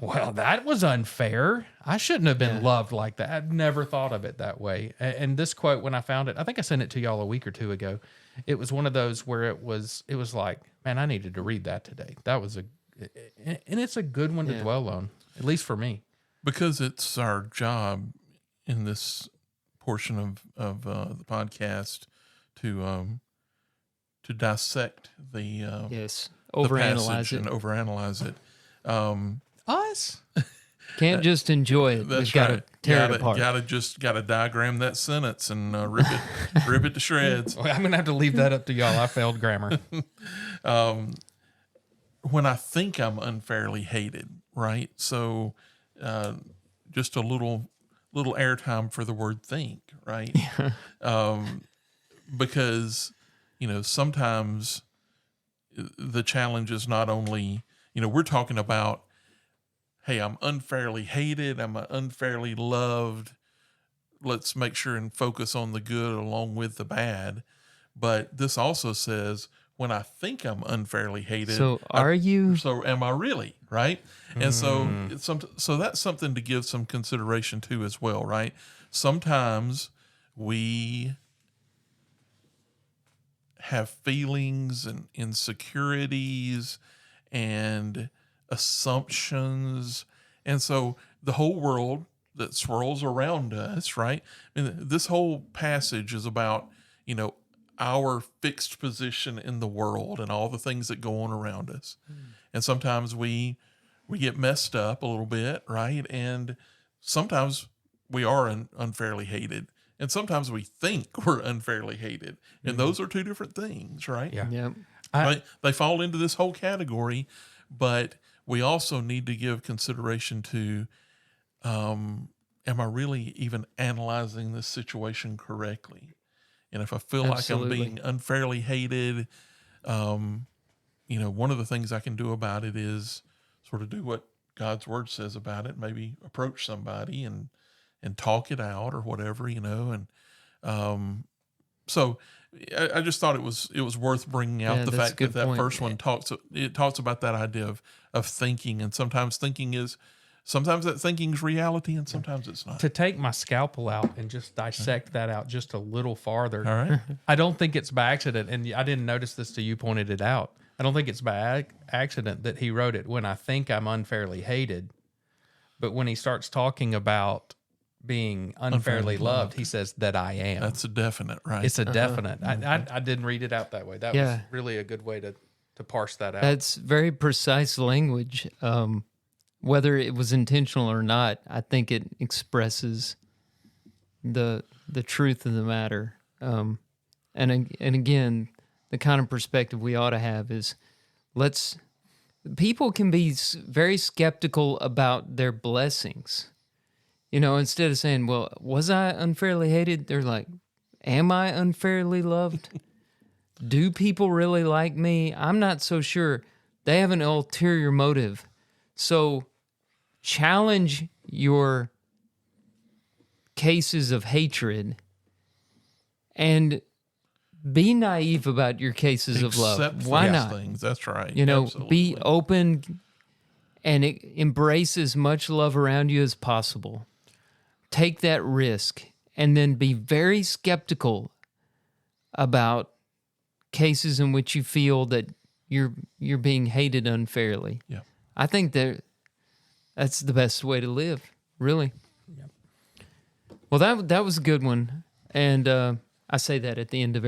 well, that was unfair. I shouldn't have been loved like that. I've never thought of it that way. And this quote, when I found it, I think I sent it to y'all a week or two ago. It was one of those where it was like, man, I needed to read that today. And it's a good one to dwell on, at least for me. Because it's our job in this portion of the podcast to dissect the overanalyze it and overanalyze it. Us can't just enjoy it. That's We've got to tear it apart. Got to diagram that sentence and rip it to shreds. Well, I'm gonna have to leave that up to y'all. I failed grammar. When I think I'm unfairly hated, right? So, just a little airtime for the word "think," right? Because sometimes the challenge is not only we're talking about, hey, I'm unfairly hated, I'm unfairly loved. Let's make sure and focus on the good along with the bad. But this also says, when I think I'm unfairly hated, so you? So am I really, right? And so that's something to give some consideration to as well, right? Sometimes we have feelings and insecurities and assumptions. And so the whole world that swirls around us, right? I mean, this whole passage is about, our fixed position in the world and all the things that go on around us. And sometimes we get messed up a little bit, right? And sometimes we are unfairly hated. And sometimes we think we're unfairly hated. And those are two different things, right? Yeah. They fall into this whole category, but we also need to give consideration to, am I really even analyzing this situation correctly? And if I feel Absolutely. like I'm being unfairly hated, one of the things I can do about it is sort of do what God's word says about it. Maybe approach somebody and talk it out or whatever, and so I just thought it was worth bringing out the fact that first one talks about that idea of thinking, and sometimes that thinking is reality, and sometimes it's not. To take my scalpel out and just dissect that out just a little farther. All right. I don't think it's by accident, and I didn't notice this till you pointed it out. I don't think it's by accident that he wrote it when I think I'm unfairly hated, but when he starts talking about being unfairly loved, he says that I am. That's a definite, right? It's a definite. I didn't read it out that way. That was really a good way to parse that out. That's very precise language. Whether it was intentional or not, I think it expresses the truth of the matter. And again, the kind of perspective we ought to have is people can be very skeptical about their blessings. You know, instead of saying, well, was I unfairly hated? They're like, am I unfairly loved? Do people really like me? I'm not so sure. They have an ulterior motive. So challenge your cases of hatred and be naive about your cases of love. Why not? Things. That's right. You know, Absolutely. Be open and embrace as much love around you as possible. Take that risk, and then be very skeptical about cases in which you feel that you're being hated unfairly. Yeah. I think that's the best way to live, really. Yeah. Well, that was a good one, and I say that at the end of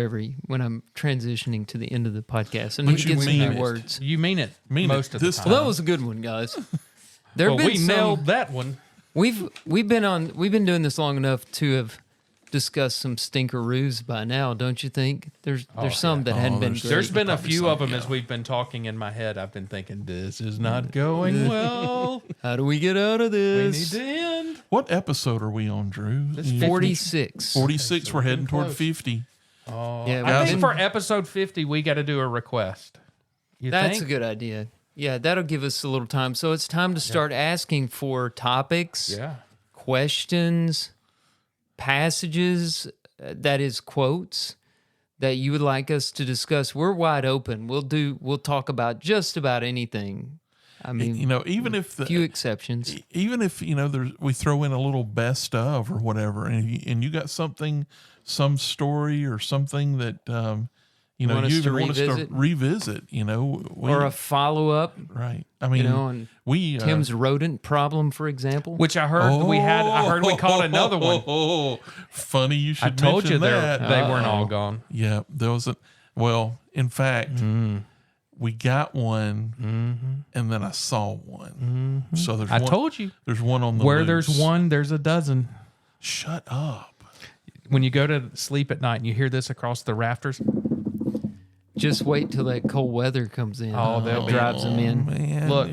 when I'm transitioning to the end of the podcast, and you get some new words. You mean it most of the time. Well, that was a good one, guys. We nailed that one. We've been doing this long enough to have discussed some stinkeroos by now, don't you think? There's some that hadn't been great. There's been a few of them as we've been talking in my head. I've been thinking, this is not going well. How do we get out of this? We need to end. What episode are we on, Drew? 46. 46. We're heading toward 50. Oh, yeah, I think for episode 50, we got to do a request. That's a good idea. Yeah, that'll give us a little time. So it's time to start asking for topics, questions, passages, that is quotes, that you would like us to discuss. We're wide open. We'll talk about just about anything. I mean, you know, even if few exceptions, even if we throw in a little best of or whatever, and you got some story or something that you want us to revisit, or a follow up, right? I mean, and Tim's rodent problem, for example, which I heard we had. I heard we caught another one. Oh, funny you should. I told mention you that. They weren't all gone. Yeah, there was a. Well, in fact, we got one, and then I saw one. So there's. I told you. There's one on the where loose. there's one, there's a dozen. Shut up. When you go to sleep at night and you hear this across the rafters. Just wait till that cold weather comes in. That drives them in. Man. Look,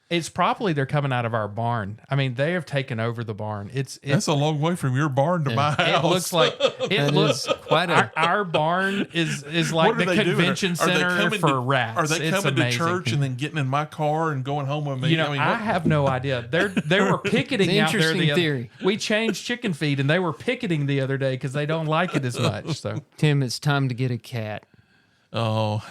it's probably they're coming out of our barn. I mean, they have taken over the barn. That's a long way from your barn to my house. It looks like quite our barn is like the convention center for rats. Are they coming to church and then getting in my car and going home with me? I have no idea. They were picketing out there. Theory. We changed chicken feed, and they were picketing the other day because they don't like it as much. So Tim, it's time to get a cat. Oh,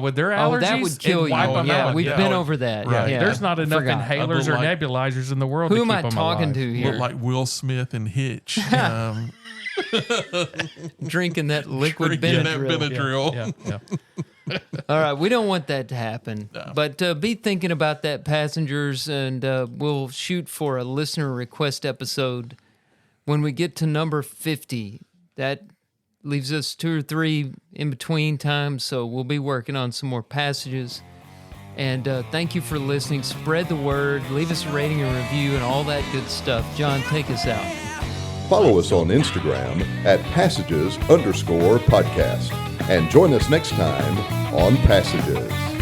with their allergies, that would kill you. Yeah, we've been over that. Right. Yeah. There's not enough inhalers or nebulizers in the world. Who to am keep I them talking alive. to here? Look like Will Smith and Hitch. Drinking that liquid Benadryl. Yeah. All right, we don't want that to happen. No. But be thinking about that, passengers, and we'll shoot for a listener request episode when we get to number 50. That leaves us 2 or 3 in between times, so we'll be working on some more passages. And thank you for listening. Spread the word. Leave us a rating and review and all that good stuff. John, take us out. Follow us on Instagram at passages_podcast. And join us next time on Passages.